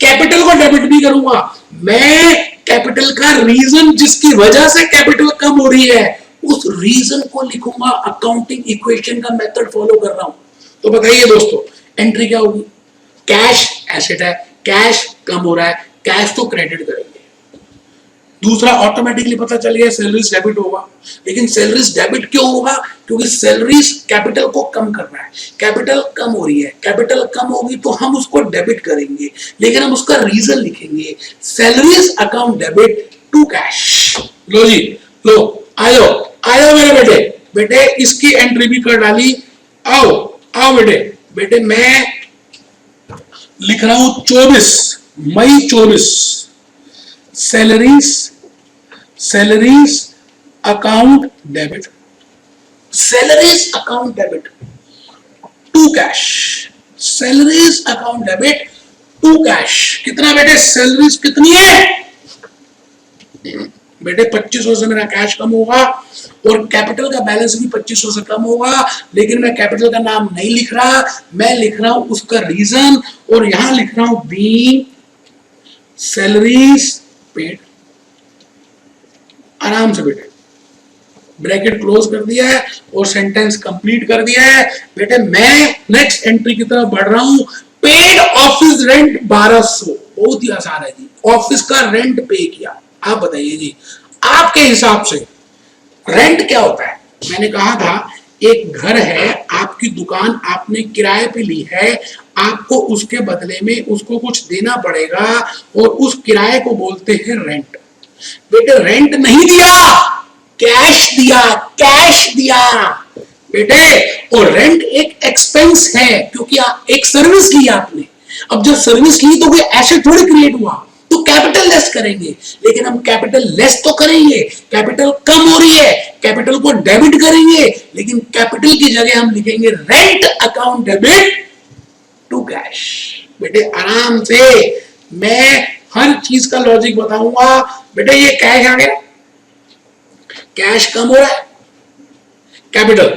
कैपिटल को डेबिट भी करूंगा, मैं कैपिटल का रीजन जिसकी वजह से कैपिटल कम हो रही है उस रीजन को लिखूंगा। अकाउंटिंग इक्वेशन का मेथड फॉलो कर रहा हूं। तो बताइए दोस्तों एंट्री क्या होगी? कैश एसेट है, कैश कम हो रहा है, कैश तो क्रेडिट करेंगे। दूसरा ऑटोमेटिकली पता चल गया सैलरीज डेबिट होगा। लेकिन सैलरीज डेबिट क्यों होगा? क्योंकि सैलरीज कैपिटल को कम कर रहा है, कैपिटल कम हो रही है। कैपिटल कम होगी तो हम उसको डेबिट करेंगे, लेकिन हम उसका रीजन लिखेंगे, salaries account debit to cash. लो जी, लो आयो आयो मेरे बेटे, बेटे इसकी एंट्री भी कर डाली। आओ आओ बेटे, बेटे मैं लिख रहा हूं 24 मई 24 salaries account debit, salaries account debit to cash, salaries account debit to cash. कितना बेटे? सैलरीज कितनी है बेटे? 2500 से मेरा कैश कम होगा और कैपिटल का बैलेंस भी 2500 से कम होगा। लेकिन मैं कैपिटल का नाम नहीं लिख रहा, मैं लिख रहा हूं उसका रीजन, और यहां लिख रहा हूं बीइंग सैलरीज पेड। आराम से बेटे ब्रैकेट क्लोज कर दिया है और सेंटेंस कंप्लीट कर दिया है। बेटे मैं नेक्स्ट एंट्री की तरफ बढ़ रहा हूं। Paid office rent 1200। बहुत ही आसान है जी, ऑफिस का रेंट पे किया। आप बताइए जी, आपके हिसाब से रेंट क्या होता है? मैंने कहा था एक घर है, आपकी दुकान आपने किराए पे ली है, आपको उसके बदले में उसको कुछ देना पड़ेगा और उस किराए को बोलते हैं रेंट। बेटे रेंट नहीं दिया, कैश दिया, कैश दिया बेटे। और रेंट एक एक्सपेंस है क्योंकि एक सर्विस ली आपने। अब जब सर्विस ली तो कोई एसेट थोड़ी क्रिएट हुआ, तो कैपिटल लेस करेंगे। लेकिन हम कैपिटल लेस तो करेंगे, कैपिटल कम हो रही है, कैपिटल को डेबिट करेंगे, लेकिन कैपिटल की जगह हम लिखेंगे rent account debit to cash. बेटे आराम से मैं हर चीज का लॉजिक बताऊंगा। बेटे ये कैश आ गया, कैश कम हो रहा है, कैपिटल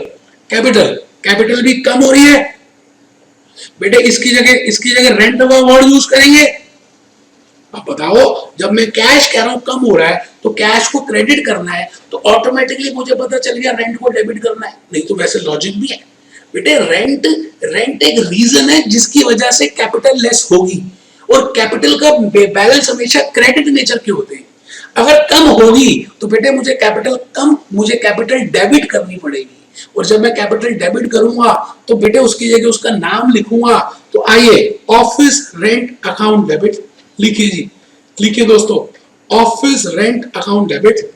कैपिटल, कैपिटल भी कम हो रही है बेटे, इसकी जगह रेंट का वर्ड यूज करेंगे। अब बताओ, जब मैं कैश कह रहा हूं कम हो रहा है तो कैश को क्रेडिट करना है, तो ऑटोमेटिकली मुझे पता चल गया रेंट को डेबिट करना है। नहीं तो वैसे लॉजिक भी है बेटे, रेंट एक रीजन है जिसकी वजह से कैपिटल लेस होगी, और कैपिटल का बैलेंस हमेशा क्रेडिट नेचर के होते हैं। अगर कम होगी तो बेटे मुझे कैपिटल डेबिट करनी पड़ेगी, और जब मैं कैपिटल डेबिट करूंगा तो बेटे उसकी जगह उसका नाम लिखूंगा। तो आइए ऑफिस रेंट अकाउंट डेबिट लिखिए जी, लिखिए दोस्तों, office rent account debit,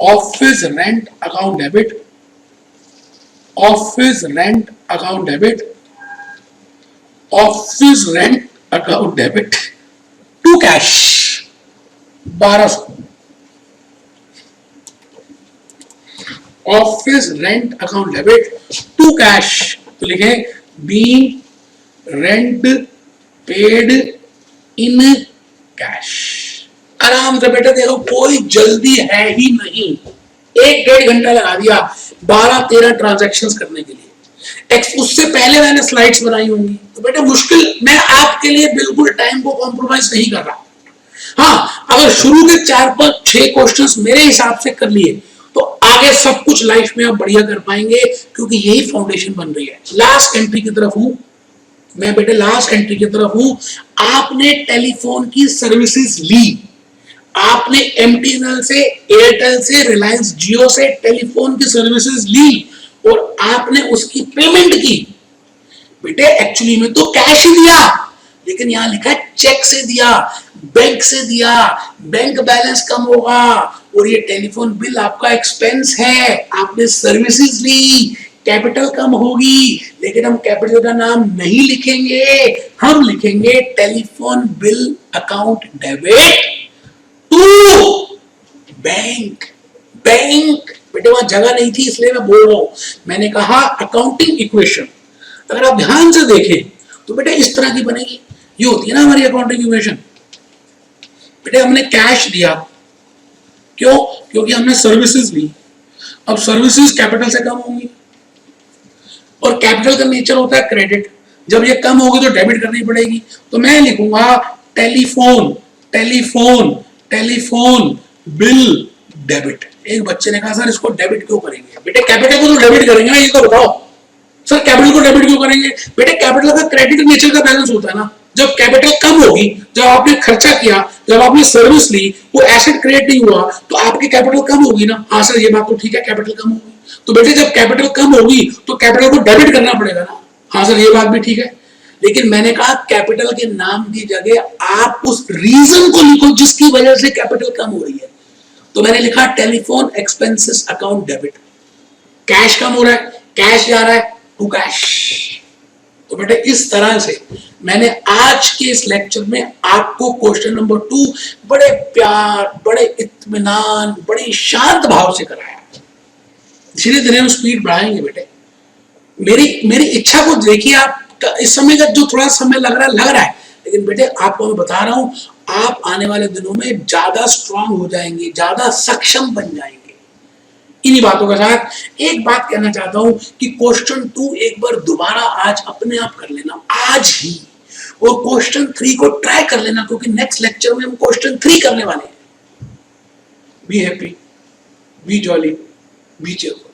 office rent account debit, office rent account debit, office rent account debit to cash 1200, office rent account debit to cash, तो लिखे बी रेंट पेड इन कैश। आराम से बेटा देखो, कोई जल्दी है ही नहीं, 1-1.5 घंटा लगा दिया 12-13 ट्रांजैक्शंस करने के लिए। उससे पहले मैंने स्लाइड्स बनाई होंगी, तो बेटा मुश्किल, मैं आपके लिए बिल्कुल टाइम को कॉम्प्रोमाइज नहीं कर रहा। हाँ, अगर शुरू के 4-5-6 क्वेश्चंस मेरे हिसाब से कर लिए तो आगे सब कुछ लाइफ में आप बढ़िया कर पाएंगे, क्योंकि यही फाउंडेशन बन रही है। लास्ट एंट्री की तरफ हूं मैं बेटे, लास्ट एंट्री की तरफ हूं। आपने टेलीफोन की सर्विसेज ली, आपने एमटीएनएल से, एयरटेल से, रिलायंस जियो से टेलीफोन की सर्विसेज ली, और आपने उसकी पेमेंट की। बेटे एक्चुअली में तो कैश ही दिया, लेकिन यहां लिखा है चेक से दिया, बैंक से दिया, बैंक बैलेंस कम होगा, और ये टेलीफोन बिल आपका एक्सपेंस है, आपने सर्विसेज ली, कैपिटल कम होगी, लेकिन हम कैपिटल का नाम नहीं लिखेंगे, हम लिखेंगे telephone bill account debit to bank. Bank बेटे वहां जगह नहीं थी इसलिए मैं बोल रहा हूं। मैंने कहा अकाउंटिंग इक्वेशन अगर आप ध्यान से देखें तो बेटे इस तरह की बनेगी, ये होती है ना हमारी अकाउंटिंग इक्वेशन। बेटे हमने कैश दिया, क्यों? क्योंकि हमने सर्विसेज ली। अब सर्विसेज कैपिटल से कम होंगी, और कैपिटल का नेचर होता है क्रेडिट, जब ये कम होगी तो डेबिट करनी पड़ेगी। तो मैं लिखूंगा telephone telephone telephone bill debit. एक बच्चे ने कहा सर इसको डेबिट क्यों करेंगे? बेटे कैपिटल को तो डेबिट करेंगे ना, ये तो बताओ सर, कैपिटल को डेबिट क्यों करेंगे? बेटे कैपिटल का क्रेडिट नेचर का बैलेंस होता है ना, जब कैपिटल कम होगी, जब आपने खर्चा किया, जब आपने सर्विस ली, वो एसेट क्रिएट नहीं हुआ, तो आपकी कैपिटल कम होगी ना। हाँ सर ये बात तो ठीक है, कैपिटल कम होगी, तो बेटे जब कैपिटल कम होगी तो कैपिटल को डेबिट करना पड़ेगा ना। हाँ सर ये बात भी ठीक है, लेकिन मैंने कहा कैपिटल के नाम की जगह आप उस रीजन को लिखो जिसकी वजह से कैपिटल कम हो रही है। तो मैंने लिखा telephone expenses account debit. Cash कम हो रहा है, कैश जा रहा है टू कैश। तो बेटे इस तरह से मैंने आज के इस लेक्चर में आपको क्वेश्चन नंबर 2 बड़े प्यार, बड़े इत्मीनान, बड़े शांत भाव से कराया। धीरे धीरे हम स्पीड बढ़ाएंगे बेटे। मेरी इच्छा को देखिए, आप इस समय का जो थोड़ा समय लग रहा है, लेकिन बेटे आपको मैं बता रहा हूं, आप आने वाले दिनों में ज्यादा स्ट्रांग हो जाएंगे, ज्यादा सक्षम बन जाएंगे। इन्हीं बातों के साथ एक बात कहना चाहता हूं कि क्वेश्चन 2 एक बार दोबारा आज अपने आप कर लेना, आज ही, और क्वेश्चन 3 को ट्राई कर लेना, क्योंकि नेक्स्ट लेक्चर में हम क्वेश्चन 3 करने वाले हैं। Be happy, B jolly, B cheerful.